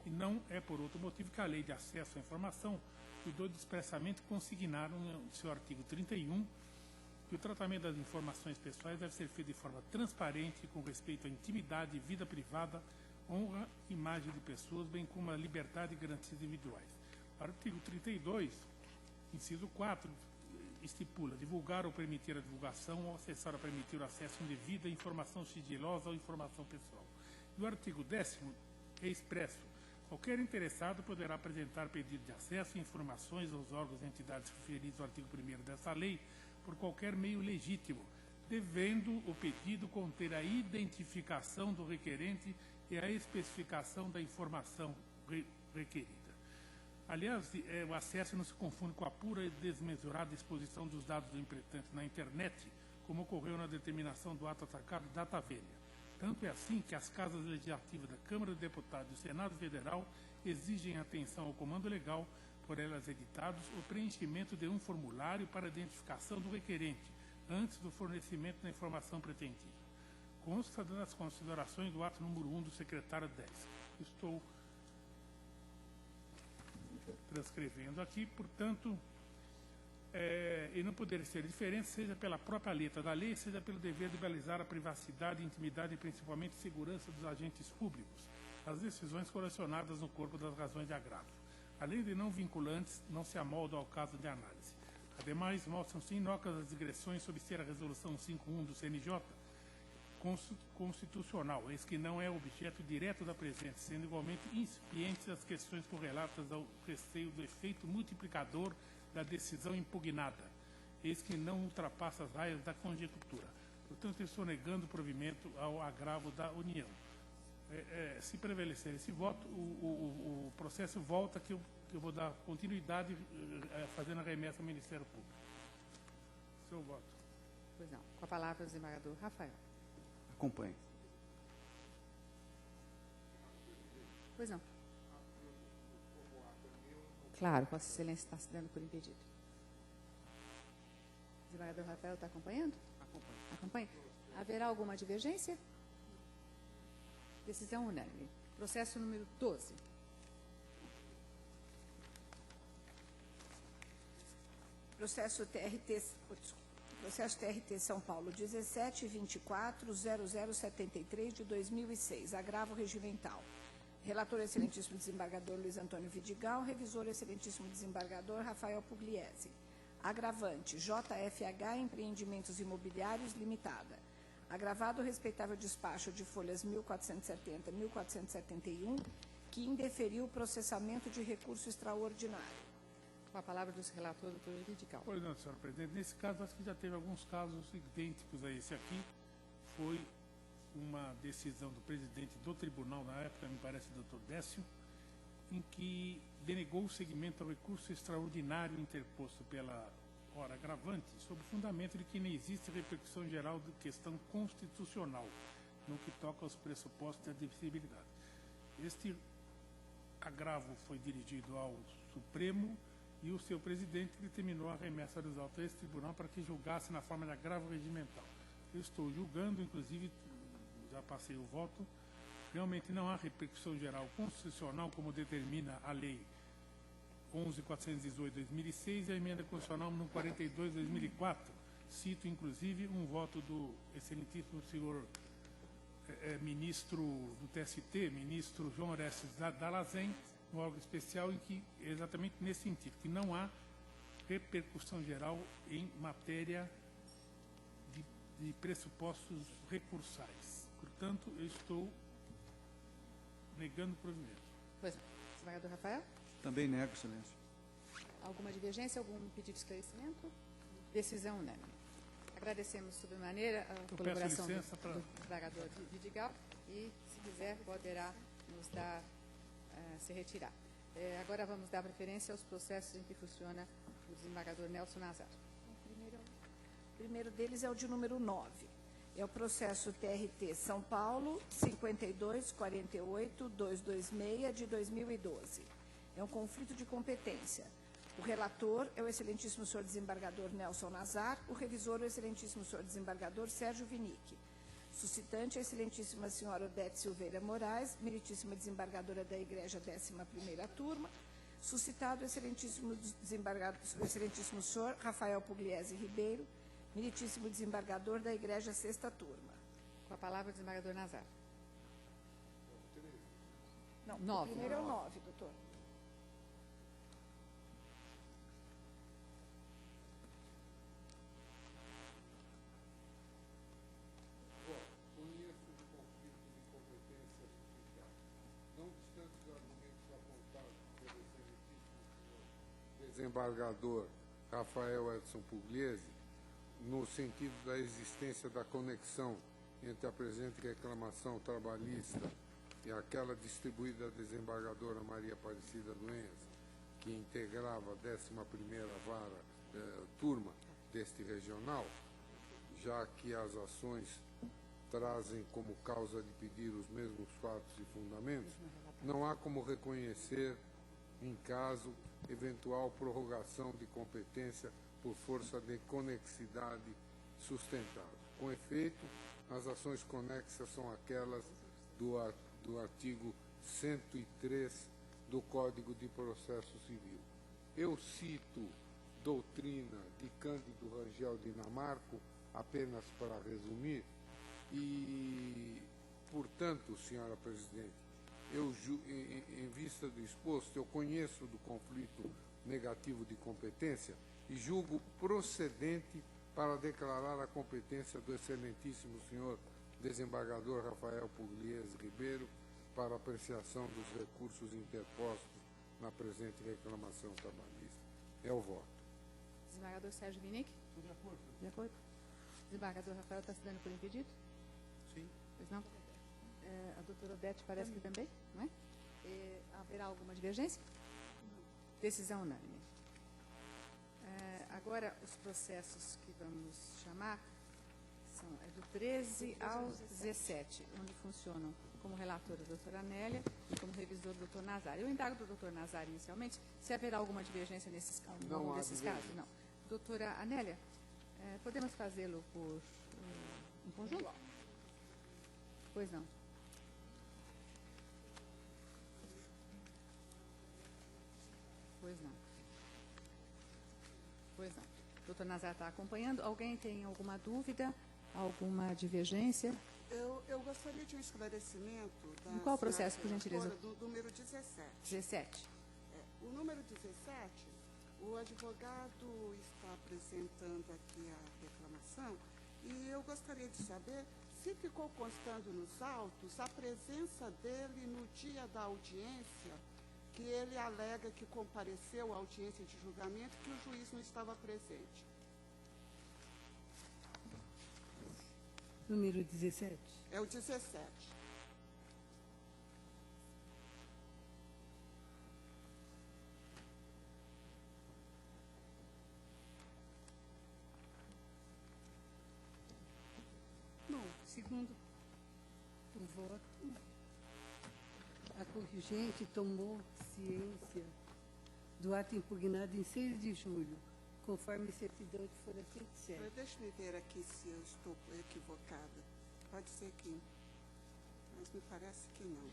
[SPEAKER 8] E não é por outro motivo que a Lei de Acesso à Informação cuidou de expressamente consignar no seu artigo 31 que o tratamento das informações pessoais deve ser feito de forma transparente com respeito à intimidade, vida privada, honra e imagem de pessoas, bem como a liberdade e garantias individuais. O artigo 32, inciso 4, estipula divulgar ou permitir a divulgação ou acessar ou permitir o acesso indevido à informação sigilosa ou informação pessoal. E o artigo 10º é expresso: qualquer interessado poderá apresentar pedido de acesso a informações aos órgãos e entidades referidos ao artigo 1º dessa lei por qualquer meio legítimo, devendo o pedido conter a identificação do requerente e a especificação da informação requerida. Aliás, o acesso não se confunde com a pura e desmesurada exposição dos dados do impetrante na internet, como ocorreu na determinação do ato atacado Data Velha. Tanto é assim que as casas legislativas da Câmara dos Deputados e do Senado Federal exigem atenção ao comando legal, por elas editados, o preenchimento de um formulário para identificação do requerente, antes do fornecimento da informação pretendida. Consta das considerações do ato número 1 do secretário 10. Estou transcrevendo aqui, portanto, e não poder ser diferente, seja pela própria letra da lei, seja pelo dever de balizar a privacidade, intimidade e principalmente segurança dos agentes públicos, as decisões correlacionadas no corpo das razões de agravo. Além de não vinculantes, não se amoldam ao caso de análise. Ademais, mostram-se inócuas as digressões sobre ser a Resolução 51 do CNJ constitucional, eis que não é objeto direto da presente, sendo igualmente incipientes as questões correlatas ao receio do efeito multiplicador da decisão impugnada, eis que não ultrapassa as raias da conjectura. Portanto, eu estou negando o provimento ao agravo da União. Se prevalecer esse voto, o processo volta, que eu vou dar continuidade fazendo a remessa ao Ministério Público. Seu voto.
[SPEAKER 2] Pois não. Com a palavra o desembargador Rafael.
[SPEAKER 17] Acompanhe.
[SPEAKER 2] Pois não. Claro, Vossa Excelência está se dando por impedido. O desembargador Rafael está acompanhando? Acompanha. Haverá alguma divergência? Decisão unânime. Processo número 12.
[SPEAKER 1] Processo TRT São Paulo 17.24.0073 de 2006, agravo regimental. Relator excelentíssimo desembargador Luiz Antônio Vidigal, revisor excelentíssimo desembargador Rafael Pugliese. Agravante, JFH Empreendimentos Imobiliários Limitada. Agravado o respeitável despacho de folhas 1470 e 1471, que indeferiu o processamento de recurso extraordinário.
[SPEAKER 2] Com a palavra do relator, doutor Vidigal.
[SPEAKER 8] Pois não, senhor presidente. Nesse caso, acho que já teve alguns casos idênticos a esse aqui. Foi uma decisão do presidente do tribunal, na época, me parece, doutor Décio, em que denegou o seguimento ao recurso extraordinário interposto pela hora agravante, sob o fundamento de que não existe repercussão geral de questão constitucional, no que toca aos pressupostos de admissibilidade. Este agravo foi dirigido ao Supremo e o seu presidente determinou a remessa dos autos a esse tribunal para que julgasse na forma de agravo regimental. Eu estou julgando, inclusive, já passei o voto, realmente não há repercussão geral constitucional, como determina a lei 11.418/2006 e a emenda constitucional número 42/2004. Cito, inclusive, um voto do excelentíssimo senhor ministro do TST, ministro João Orestes Dallazen, um órgão especial, em que, exatamente nesse sentido, que não há repercussão geral em matéria de pressupostos recursais. Portanto, eu estou negando o provimento.
[SPEAKER 2] Pois não. Desembargador Rafael?
[SPEAKER 17] Também nego, excelência.
[SPEAKER 2] Alguma divergência, algum pedido de esclarecimento? Decisão unânime. Agradecemos sobremaneira a colaboração do desembargador Vidigal e, se quiser, poderá nos dar, se retirar. Agora vamos dar preferência aos processos em que funciona o desembargador Nelson Nazar.
[SPEAKER 1] O primeiro deles é o de número 9. É o processo TRT São Paulo 5248-226 de 2012. É um conflito de competência. O relator é o excelentíssimo senhor desembargador Nelson Nazar, o revisor é o excelentíssimo senhor desembargador Sérgio Vinick. Suscitante é a excelentíssima senhora Odete Silveira Moraes, meritíssima desembargadora da Igreja 11ª Turma. Suscitado o excelentíssimo senhor Rafael Pugliese Ribeiro, meritíssimo desembargador da Igreja 6ª Turma.
[SPEAKER 2] Com a palavra o desembargador Nazar.
[SPEAKER 1] Não,
[SPEAKER 2] 9.
[SPEAKER 1] O primeiro é o 9, doutor.
[SPEAKER 10] Conheço o conflito de competência justificada. Não obstante os argumentos apontados pelo excelentíssimo senhor desembargador Rafael Edson Pugliese, no sentido da existência da conexão entre a presente reclamação trabalhista e aquela distribuída à desembargadora Maria Aparecida Doença, que integrava a 11ª turma deste regional, já que as ações trazem como causa de pedir os mesmos fatos e fundamentos, não há como reconhecer, em caso, eventual prorrogação de competência por força de conexidade sustentável. Com efeito, as ações conexas são aquelas do artigo 103 do Código de Processo Civil. Eu cito doutrina de Cândido Rangel Dinamarco, apenas para resumir, e, portanto, senhora presidente, em vista do exposto, eu conheço do conflito negativo de competência e julgo procedente para declarar a competência do excelentíssimo senhor desembargador Rafael Pugliese Ribeiro para apreciação dos recursos interpostos na presente reclamação trabalhista. É o voto.
[SPEAKER 2] Desembargador Sérgio Vinick?
[SPEAKER 10] De acordo.
[SPEAKER 2] De acordo. Desembargador Rafael está se dando por impedido?
[SPEAKER 10] Sim.
[SPEAKER 2] Pois não? A doutora Odete parece que também, não é? Haverá alguma divergência? Decisão unânime. Agora, os processos que vamos chamar são do 13 ao 17, onde funcionam como relatora a doutora Anélia e como revisor o doutor Nazar. Eu indago do doutor Nazar inicialmente se haverá alguma divergência nesses casos. Não. Doutora Anélia, podemos fazê-lo por em conjunto? Pois não. Pois não. Pois não. O doutor Nazar está acompanhando. Alguém tem alguma dúvida? Alguma divergência?
[SPEAKER 7] Eu gostaria de um esclarecimento da
[SPEAKER 2] em qual processo, por gentileza?
[SPEAKER 7] Do número 17.
[SPEAKER 2] 17.
[SPEAKER 7] O número 17, o advogado está apresentando aqui a reclamação e eu gostaria de saber se ficou constando nos autos a presença dele no dia da audiência, que ele alega que compareceu à audiência de julgamento, que o juiz não estava presente.
[SPEAKER 9] Número 17.
[SPEAKER 7] É o 17.
[SPEAKER 9] Bom, segundo o voto, a corrigente tomou ciência do ato impugnado em 6 de julho, conforme certidão de fora 107.
[SPEAKER 7] Deixa-me ver aqui se eu estou equivocada. Pode ser que, mas me parece que não.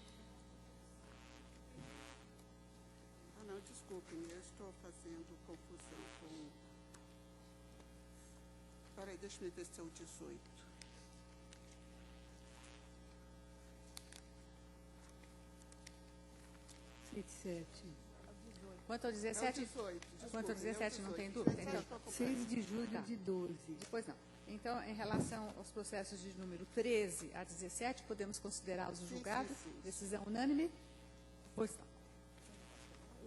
[SPEAKER 7] Ah, não, desculpe-me, eu estou fazendo confusão com... Espera aí, deixa-me ver se é o 18.
[SPEAKER 2] Quanto ao 17?
[SPEAKER 7] É o 18,
[SPEAKER 2] quanto ao 17, não tem dúvida?
[SPEAKER 9] 6 de julho de 12.
[SPEAKER 2] Depois não. Então, em relação aos processos de número 13 a 17, podemos considerá-los julgados? Decisão unânime? Pois não.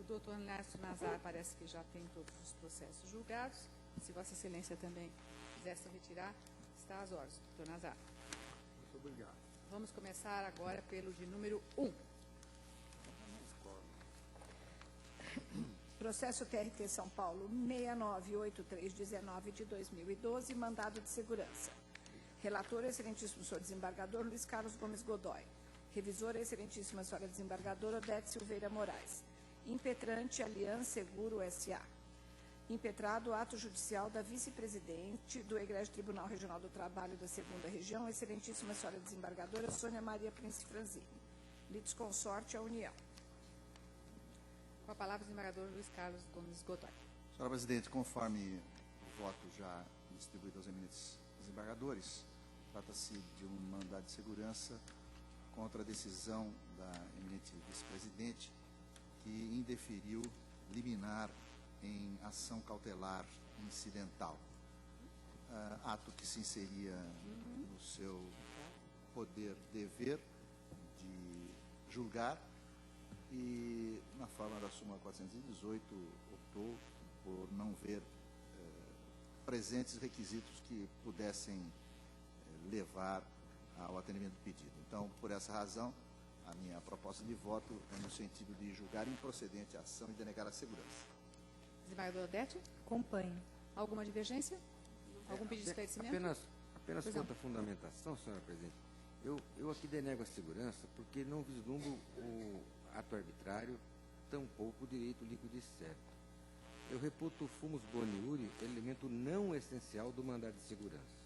[SPEAKER 2] O doutor Ernesto Nazar parece que já tem todos os processos julgados. Se Vossa Excelência também quisesse retirar, está às ordens, doutor Nazar.
[SPEAKER 10] Muito obrigado.
[SPEAKER 2] Vamos começar agora pelo de número 1.
[SPEAKER 1] Processo TRT São Paulo 698319 de 2012, mandado de segurança. Relator, excelentíssimo senhor desembargador Luiz Carlos Gomes Godoy. Revisora, excelentíssima senhora desembargadora Odete Silveira Moraes. Impetrante, Aliança Seguro S.A. Impetrado, ato judicial da vice-presidente do Egrégio Tribunal Regional do Trabalho da 2ª Região, excelentíssima senhora desembargadora Sônia Maria Prince Franzini. Litisconsorte, a União.
[SPEAKER 2] Com a palavra, o desembargador Luiz Carlos Gomes Godoy.
[SPEAKER 11] Senhora presidente, conforme o voto já distribuído aos eminentes desembargadores, trata-se de um mandado de segurança contra a decisão da eminente vice-presidente que indeferiu liminar em ação cautelar incidental. Ato que se inseria no seu poder dever de julgar e, na forma da súmula 418, optou por não ver presentes requisitos que pudessem levar ao atendimento do pedido. Então, por essa razão, a minha proposta de voto é no sentido de julgar improcedente a ação e denegar a segurança.
[SPEAKER 2] Desembargador Odete?
[SPEAKER 13] Acompanho.
[SPEAKER 2] Alguma divergência? Algum pedido de esclarecimento?
[SPEAKER 5] Apenas quanto à fundamentação, senhora presidente, eu aqui denego a segurança porque não vislumbro o ato arbitrário, tampouco o direito líquido e certo. Eu reputo o fumus boni iure elemento não essencial do mandado de segurança.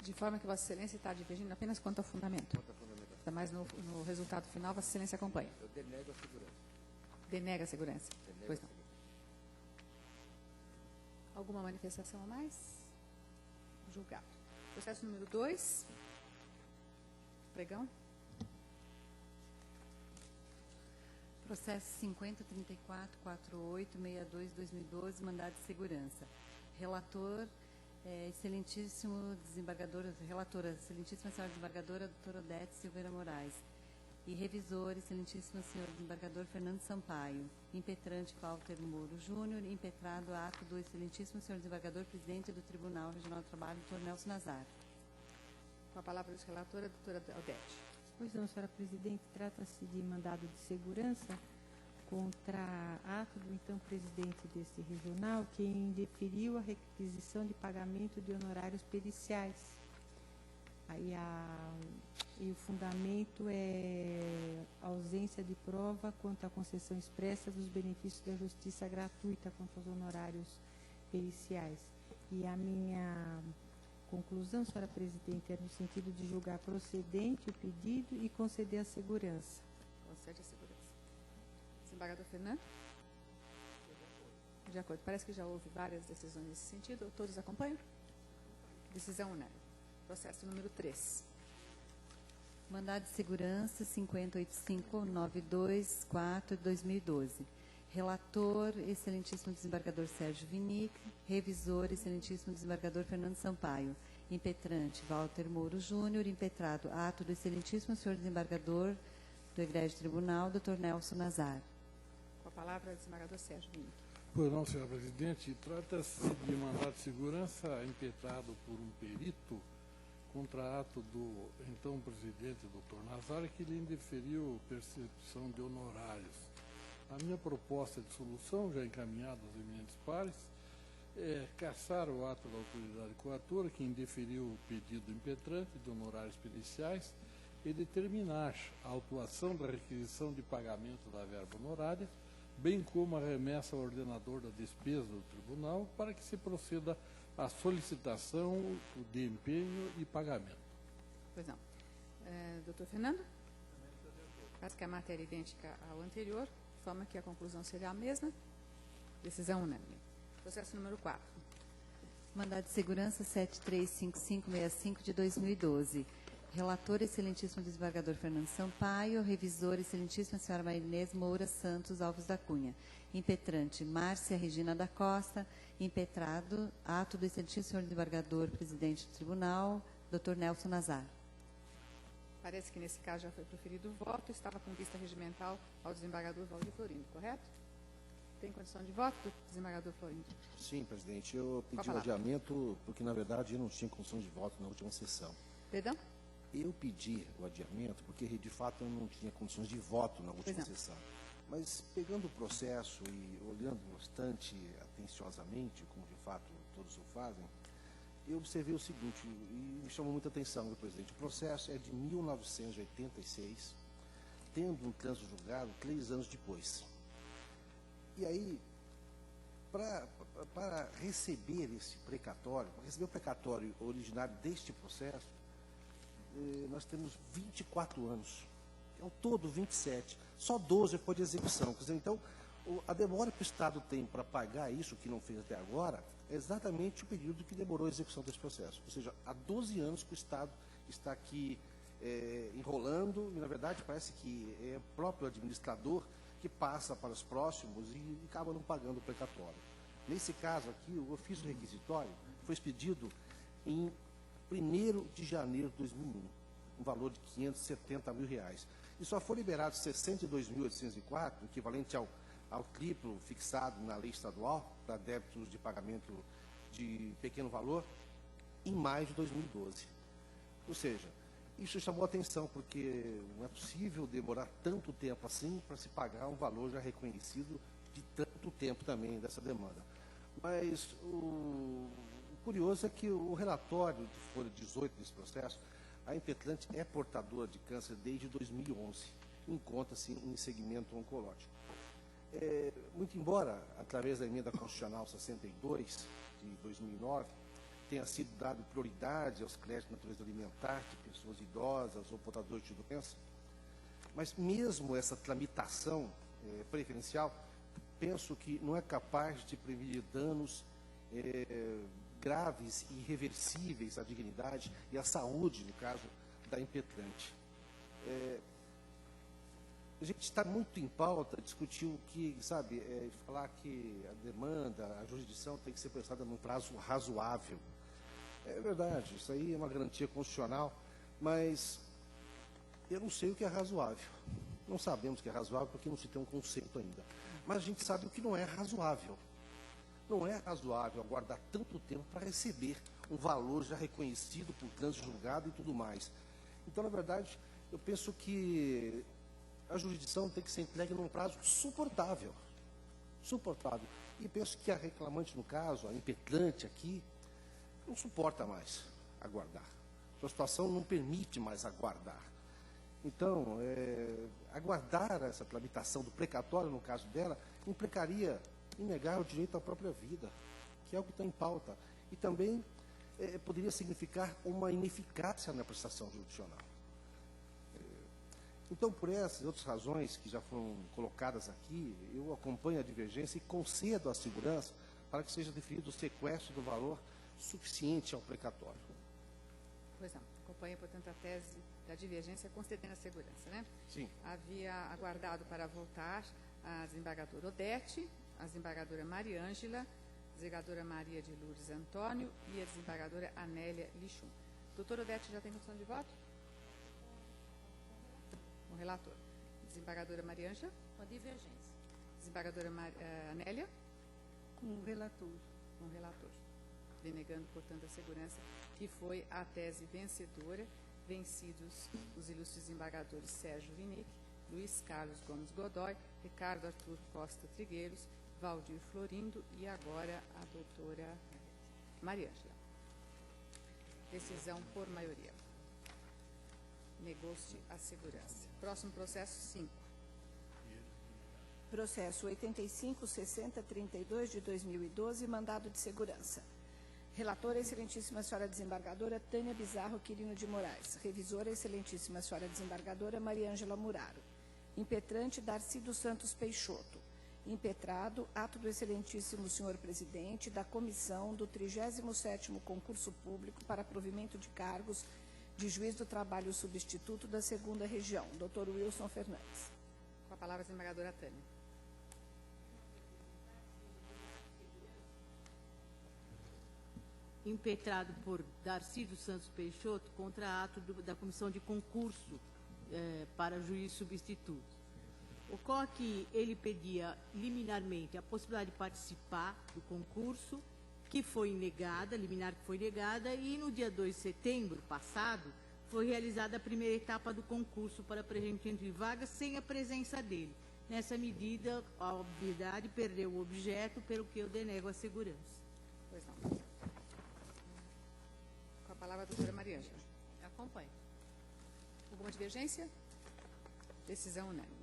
[SPEAKER 2] De forma que Vossa Excelência está divergindo apenas quanto ao fundamento.
[SPEAKER 5] Quanto à fundamentação.
[SPEAKER 2] Está mais no resultado final, Vossa Excelência acompanha.
[SPEAKER 5] Eu denego a segurança.
[SPEAKER 2] Denega a segurança.
[SPEAKER 5] Denego
[SPEAKER 2] Pois
[SPEAKER 5] a
[SPEAKER 2] não.
[SPEAKER 5] segurança.
[SPEAKER 2] Alguma manifestação a mais? Julgado. Processo número 2. Pregão.
[SPEAKER 13] Processo 50344862-2012, mandado de segurança. Relator, excelentíssimo desembargador, relatora, excelentíssima senhora desembargadora, doutora Odete Silveira Moraes. E revisor, excelentíssimo senhor desembargador Fernando Sampaio. Impetrante Walter Moro Júnior, impetrado ato do excelentíssimo senhor desembargador presidente do Tribunal Regional do Trabalho, doutor Nelson Nazar.
[SPEAKER 2] Com a palavra do relator, a doutora Odete.
[SPEAKER 9] Pois não, senhora presidente, trata-se de mandado de segurança contra ato do então presidente desse regional, que indeferiu a requisição de pagamento de honorários periciais. Aí e o fundamento é ausência de prova quanto à concessão expressa dos benefícios da justiça gratuita quanto aos honorários periciais. E a minha conclusão, senhora presidente, é no sentido de julgar procedente o pedido e conceder a segurança.
[SPEAKER 2] Concede a segurança. Desembargador Fernando? De acordo. Parece que já houve várias decisões nesse sentido. Todos acompanham? Decisão unânime. Processo número 3.
[SPEAKER 13] Mandado de segurança 508592-4-2012. Relator, excelentíssimo desembargador Sérgio Vinic. Revisor, excelentíssimo desembargador Fernando Sampaio. Impetrante, Walter Moro Júnior. Impetrado, ato do excelentíssimo senhor desembargador do Egrégio Tribunal, doutor Nelson Nazar.
[SPEAKER 2] Com a palavra, o desembargador Sérgio Vinic.
[SPEAKER 16] Pois não, senhora presidente, trata-se de mandado de segurança impetrado por um perito contra ato do então presidente, doutor Nazar, que lhe indeferiu percepção de honorários. A minha proposta de solução, já encaminhada aos eminentes pares, é cassar o ato da autoridade coatora, que indeferiu o pedido do impetrante de honorários periciais, e determinar a autuação da requisição de pagamento da verba honorária, bem como a remessa ao ordenador da despesa do tribunal, para que se proceda à solicitação de empenho e pagamento.
[SPEAKER 2] Pois não. Doutor Fernando? Parece que a matéria é idêntica ao anterior, de forma que a conclusão seria a mesma. Decisão unânime. Processo número 4.
[SPEAKER 13] Mandado de segurança 735565 de 2012. Relator, excelentíssimo desembargador Fernando Sampaio. Revisor, excelentíssima senhora Maria Inês Moura Santos Alves da Cunha. Impetrante, Márcia Regina da Costa. Impetrado, ato do excelentíssimo senhor desembargador presidente do tribunal, Dr. Nelson Nazar.
[SPEAKER 2] Parece que nesse caso já foi proferido o voto. Estava com vista regimental ao desembargador Valdir Florindo, correto? Tem condição de voto, desembargador Florindo?
[SPEAKER 14] Sim, presidente. Eu pedi o adiamento porque, na verdade, eu não tinha condição de voto na última sessão.
[SPEAKER 2] Perdão?
[SPEAKER 14] Eu pedi o adiamento porque, de fato, eu não tinha condições de voto na última sessão. Mas, pegando o processo e olhando bastante atenciosamente, como, de fato, todos o fazem, eu observei o seguinte, e me chamou muita atenção, meu presidente. O processo é de 1986, tendo um trânsito julgado 3 anos depois. E aí, para receber esse precatório, para receber o precatório originário deste processo, nós temos 24 anos. Ao todo, 27. Só 12 foi de execução. Quer dizer, então, a demora que o Estado tem para pagar isso, que não fez até agora, é exatamente o período que demorou a execução desse processo. Ou seja, há 12 anos que o Estado está aqui enrolando, e, na verdade, parece que é o próprio administrador que passa para os próximos e acaba não pagando o precatório. Nesse caso aqui, o ofício requisitório foi expedido em 1º de janeiro de 2001, um valor de R$570 mil. E só foi liberado 62.804, equivalente ao triplo fixado na lei estadual, para débitos de pagamento de pequeno valor, em maio de 2012. Ou seja, isso chamou a atenção, porque não é possível demorar tanto tempo assim para se pagar um valor já reconhecido de tanto tempo também dessa demanda. Mas o curioso é que o relatório de folha 18 desse processo, a impetrante é portadora de câncer desde 2011, encontra-se em segmento oncológico. Muito embora, através da emenda constitucional 62 de 2009, tenha sido dado prioridade aos créditos de natureza alimentar de pessoas idosas ou portadores de doença, mas mesmo essa tramitação preferencial, penso que não é capaz de prevenir danos graves e irreversíveis à dignidade e à saúde, no caso da impetrante. A gente está muito em pauta discutir o que, sabe, falar que a demanda, a jurisdição tem que ser prestada num prazo razoável. É verdade, isso aí é uma garantia constitucional, mas eu não sei o que é razoável. Não sabemos o que é razoável porque não se tem um conceito ainda. Mas a gente sabe o que não é razoável. Não é razoável aguardar tanto tempo para receber um valor já reconhecido por trânsito julgado e tudo mais. Então, na verdade, eu penso que a jurisdição tem que ser entregue num prazo suportável. Suportável. E penso que a reclamante, no caso, a impetrante aqui, não suporta mais aguardar. A situação não permite mais aguardar. Então, aguardar essa tramitação do precatório, no caso dela, implicaria em negar o direito à própria vida, que é o que está em pauta. E também poderia significar uma ineficácia na prestação jurisdicional. Então, por essas e outras razões que já foram colocadas aqui, eu acompanho a divergência e concedo a segurança para que seja definido o sequestro do valor suficiente ao precatório.
[SPEAKER 2] Pois não. Acompanha, portanto, a tese da divergência concedendo a segurança, né?
[SPEAKER 14] Sim.
[SPEAKER 2] Havia aguardado para votar a desembargadora Odete, a desembargadora Mariângela, a desembargadora Maria de Lourdes Antônio e a desembargadora Anélia Lichum. Doutora Odete, já tem condição de voto? O relator. Desembargadora Mariângela?
[SPEAKER 3] Com divergência.
[SPEAKER 2] Desembargadora Anélia?
[SPEAKER 9] Com o relator.
[SPEAKER 2] Com o relator. Denegando, portanto, a segurança, que foi a tese vencedora, vencidos os ilustres desembargadores Sérgio Vinick, Luiz Carlos Gomes Godoy, Ricardo Arthur Costa Trigueiros, Valdir Florindo e agora a doutora Mariângela. Decisão por maioria. Negou-se a segurança. Próximo processo, 5.
[SPEAKER 1] Processo 85-60-32 de 2012, mandado de segurança. Relatora, excelentíssima senhora desembargadora Tânia Bizarro Quirino de Moraes. Revisora, excelentíssima senhora desembargadora Mariângela Muraro. Impetrante, Darcy dos Santos Peixoto. Impetrado, ato do excelentíssimo senhor presidente da comissão do 37º concurso público para provimento de cargos de juiz do trabalho substituto da 2ª Região, Dr. Wilson Fernandes.
[SPEAKER 2] Com a palavra a desembargadora Tânia.
[SPEAKER 20] Impetrado por Darcy dos Santos Peixoto contra ato da Comissão de Concurso para juiz substituto. Ocorre que ele pedia liminarmente a possibilidade de participar do concurso, que foi negada, liminar que foi negada, e no dia 2 de setembro passado foi realizada a primeira etapa do concurso para preenchimento de vagas sem a presença dele. Nessa medida, a obviedade perdeu o objeto, pelo que eu denego a segurança.
[SPEAKER 2] Pois não. Com a palavra a doutora Mariângela.
[SPEAKER 3] Acompanho.
[SPEAKER 2] Alguma divergência? Decisão unânime.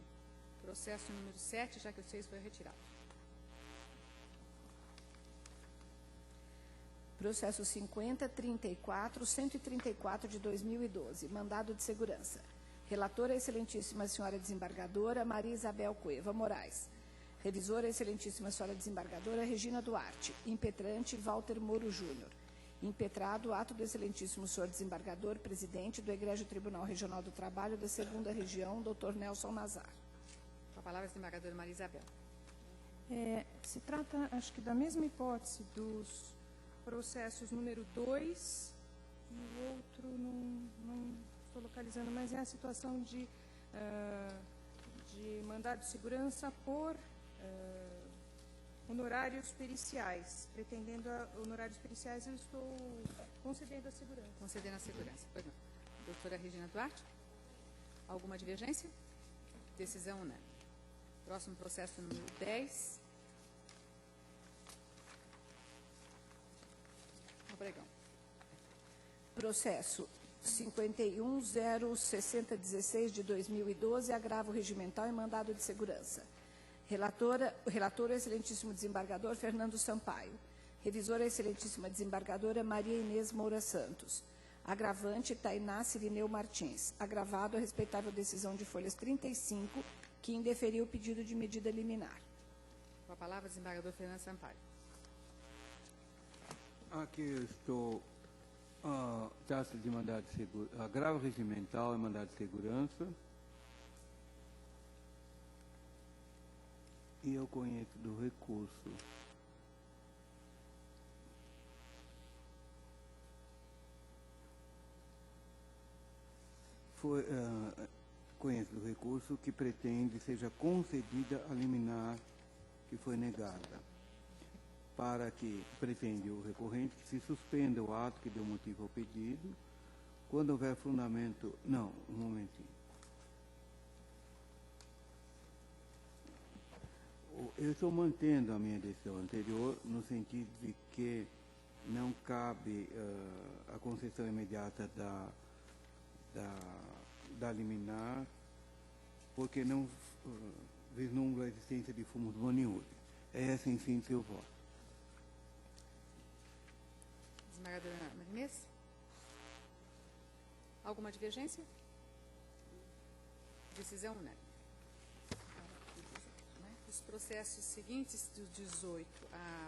[SPEAKER 2] Processo número 7, já que o 6 foi retirado.
[SPEAKER 1] Processo 50.34.134 de 2012, mandado de segurança. Relatora, excelentíssima senhora desembargadora Maria Isabel Cueva Moraes. Revisora, excelentíssima senhora desembargadora Regina Duarte. Impetrante, Walter Moro Júnior. Impetrado, ato do excelentíssimo senhor desembargador, presidente do Egrégio Tribunal Regional do Trabalho da 2ª Região, Dr. Nelson Nazar.
[SPEAKER 2] Com a palavra a desembargadora Maria Isabel.
[SPEAKER 15] Se trata, acho que, da mesma hipótese dos processos número 2 e o outro, não estou localizando, mas é a situação de mandado de segurança por honorários periciais. Pretendendo honorários periciais, eu estou concedendo a segurança.
[SPEAKER 2] Concedendo a segurança. Pois não. Doutora Regina Duarte, alguma divergência? Decisão unânime. Próximo processo número 10. Obregão.
[SPEAKER 1] Processo 51.06016 de 2012, agravo regimental e mandado de segurança. Relator, excelentíssimo desembargador Fernando Sampaio. Revisora, excelentíssima desembargadora Maria Inês Moura Santos. Agravante, Tainá Cirineu Martins. Agravado, a respeitável decisão de folhas 35, que indeferiu o pedido de medida liminar.
[SPEAKER 2] Com a palavra, desembargador Fernando Sampaio.
[SPEAKER 21] Aqui eu estou, trata de mandado de segurança, agravo regimental e mandado de segurança. E eu conheço do recurso. Conheço do recurso que pretende seja concedida a liminar que foi negada. Para que pretende o recorrente que se suspenda o ato que deu motivo ao pedido, quando houver fundamento... Não, um momentinho. Eu estou mantendo a minha decisão anterior, no sentido de que não cabe a concessão imediata da liminar, porque não vislumbra a existência de fumos boniúria. É essa, em síntese, o voto.
[SPEAKER 2] Desembargadora Marinês? Alguma divergência? Decisão unânime. Os processos seguintes, do 18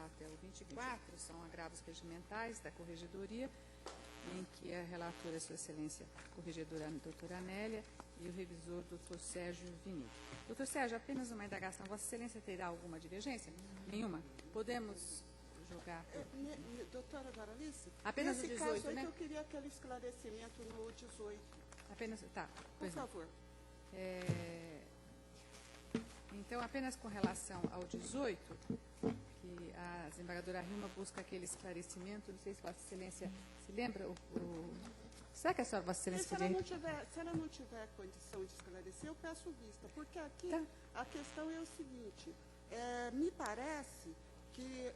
[SPEAKER 2] até o 24, são agravos regimentais da Corregedoria, em que a relatora é Sua Excelência Corregedora doutora Anélia e o revisor doutor Sérgio Vini. Doutor Sérgio, apenas uma indagação. Vossa Excelência terá alguma divergência? Nenhuma? Podemos jogar?
[SPEAKER 7] Doutora Doralice,
[SPEAKER 2] apenas o 18,
[SPEAKER 7] caso aí,
[SPEAKER 2] né?
[SPEAKER 7] Eu queria aquele esclarecimento no 18.
[SPEAKER 2] Apenas, tá.
[SPEAKER 7] Por favor.
[SPEAKER 2] Então, apenas com relação ao 18, que a desembargadora Rilma busca aquele esclarecimento, não sei se Vossa Excelência se lembra, será que a senhora, Vossa Excelência,
[SPEAKER 7] se ela não tiver condição de esclarecer, eu peço vista, porque aqui a questão é o seguinte, me parece que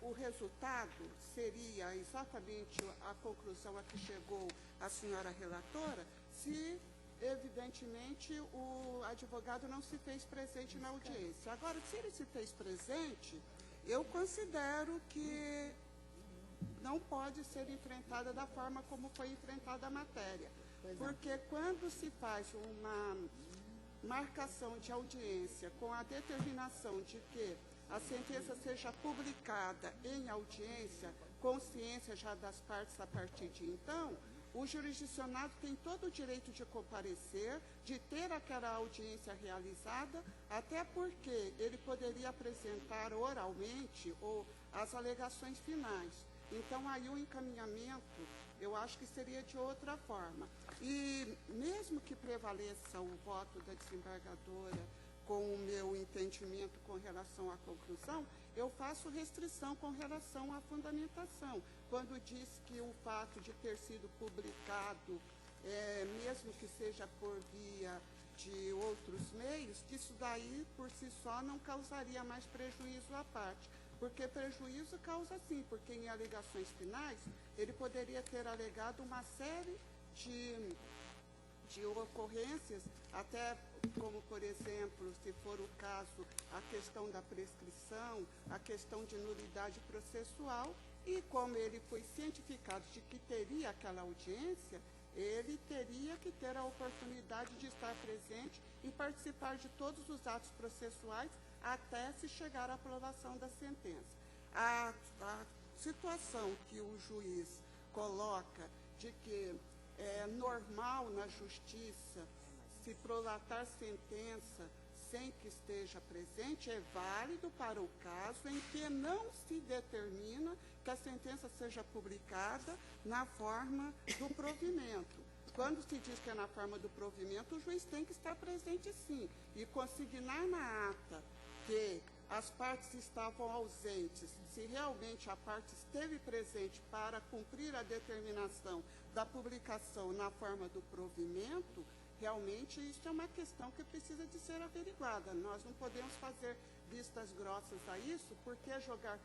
[SPEAKER 7] o resultado seria exatamente a conclusão a que chegou a senhora relatora, se evidentemente o advogado não se fez presente na audiência. Agora, se ele se fez presente, eu considero que não pode ser enfrentada da forma como foi enfrentada a matéria. Porque quando se faz uma marcação de audiência com a determinação de que a sentença seja publicada em audiência, consciência já das partes a partir de então, o jurisdicionado tem todo o direito de comparecer, de ter aquela audiência realizada, até porque ele poderia apresentar oralmente ou as alegações finais. Então, aí o encaminhamento, eu acho que seria de outra forma. E mesmo que prevaleça o voto da desembargadora com o meu entendimento com relação à conclusão, eu faço restrição com relação à fundamentação. Quando diz que o fato de ter sido publicado, mesmo que seja por via de outros meios, que isso daí, por si só, não causaria mais prejuízo à parte. Porque prejuízo causa sim, porque em alegações finais, ele poderia ter alegado uma série de ocorrências, até como, por exemplo, se for o caso, a questão da prescrição, a questão de nulidade processual, e como ele foi cientificado de que teria aquela audiência, ele teria que ter a oportunidade de estar presente e participar de todos os atos processuais até se chegar à aprovação da sentença. A situação que o juiz coloca de que é normal na justiça se prolatar sentença sem que esteja presente, é válido para o caso em que não se determina que a sentença seja publicada na forma do provimento. Quando se diz que é na forma do provimento, o juiz tem que estar presente sim, e consignar na ata que as partes estavam ausentes, se realmente a parte esteve presente para cumprir a determinação da publicação na forma do provimento, realmente isso é uma questão que precisa de ser averiguada. Nós não podemos fazer vistas grossas a isso, porque é jogar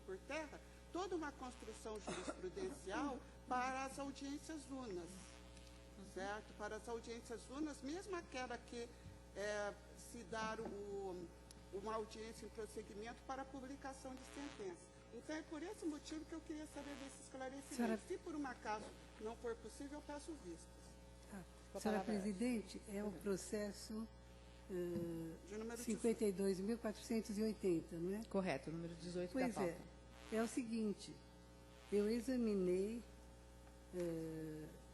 [SPEAKER 7] por terra toda uma construção jurisprudencial para as audiências unas, certo? Para as audiências unas, mesmo aquela que se dar uma audiência em prosseguimento para a publicação de sentença. Então, é por esse motivo que eu queria saber desse esclarecimento.
[SPEAKER 9] Senhora...
[SPEAKER 7] Se por um acaso não for possível, eu peço vistas.
[SPEAKER 9] Senhora Presidente, é o processo 52.480, não é?
[SPEAKER 2] Correto, número 18 da pauta.
[SPEAKER 9] Pois é o seguinte, eu examinei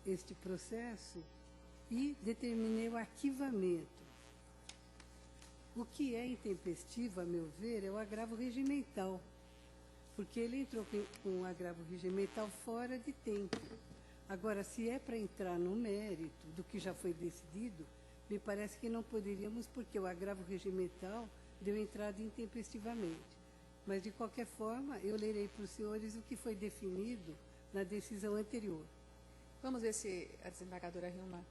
[SPEAKER 9] este processo e determinei o arquivamento. O que é intempestivo, a meu ver, é o agravo regimental, porque ele entrou com um agravo regimental fora de tempo. Agora, se é para entrar no mérito do que já foi decidido, me parece que não poderíamos, porque o agravo regimental deu entrada intempestivamente. Mas, de qualquer forma, eu lerei para os senhores o que foi definido na decisão anterior.
[SPEAKER 2] Vamos ver se a desembargadora Hilma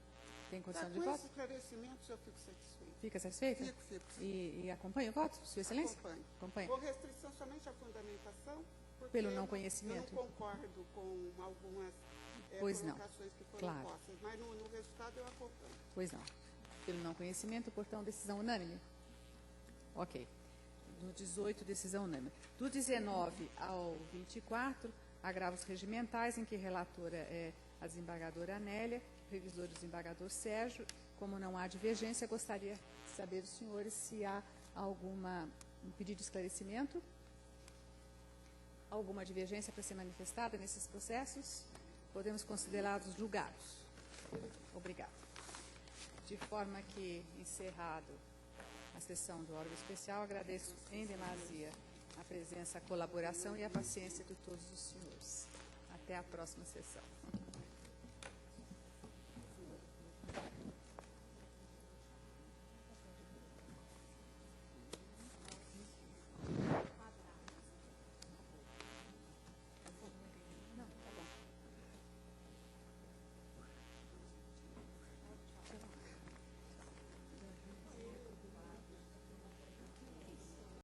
[SPEAKER 2] tem condição de voto?
[SPEAKER 7] Com esses esclarecimentos, eu fico satisfeita.
[SPEAKER 2] Fica satisfeita?
[SPEAKER 7] Fico.
[SPEAKER 2] E acompanha o voto, Sua Excelência?
[SPEAKER 7] Acompanho. Com restrição somente à fundamentação, porque
[SPEAKER 2] pelo não conhecimento.
[SPEAKER 7] Eu não concordo com algumas colocações que foram postas, mas no resultado eu acompanho.
[SPEAKER 2] Pois não. Pelo não conhecimento, portanto, decisão unânime? Ok. Do 18, decisão unânime. Do 19 ao 24, agravos regimentais, em que relatora é a desembargadora Anélia, revisor do desembargador Sérgio. Como não há divergência, gostaria de saber dos senhores se há um pedido de esclarecimento, alguma divergência para ser manifestada nesses processos. Podemos considerá-los julgados. Obrigada. De forma que, encerrado a sessão do órgão especial, agradeço em demasia a presença, a colaboração e a paciência de todos os senhores. Até a próxima sessão.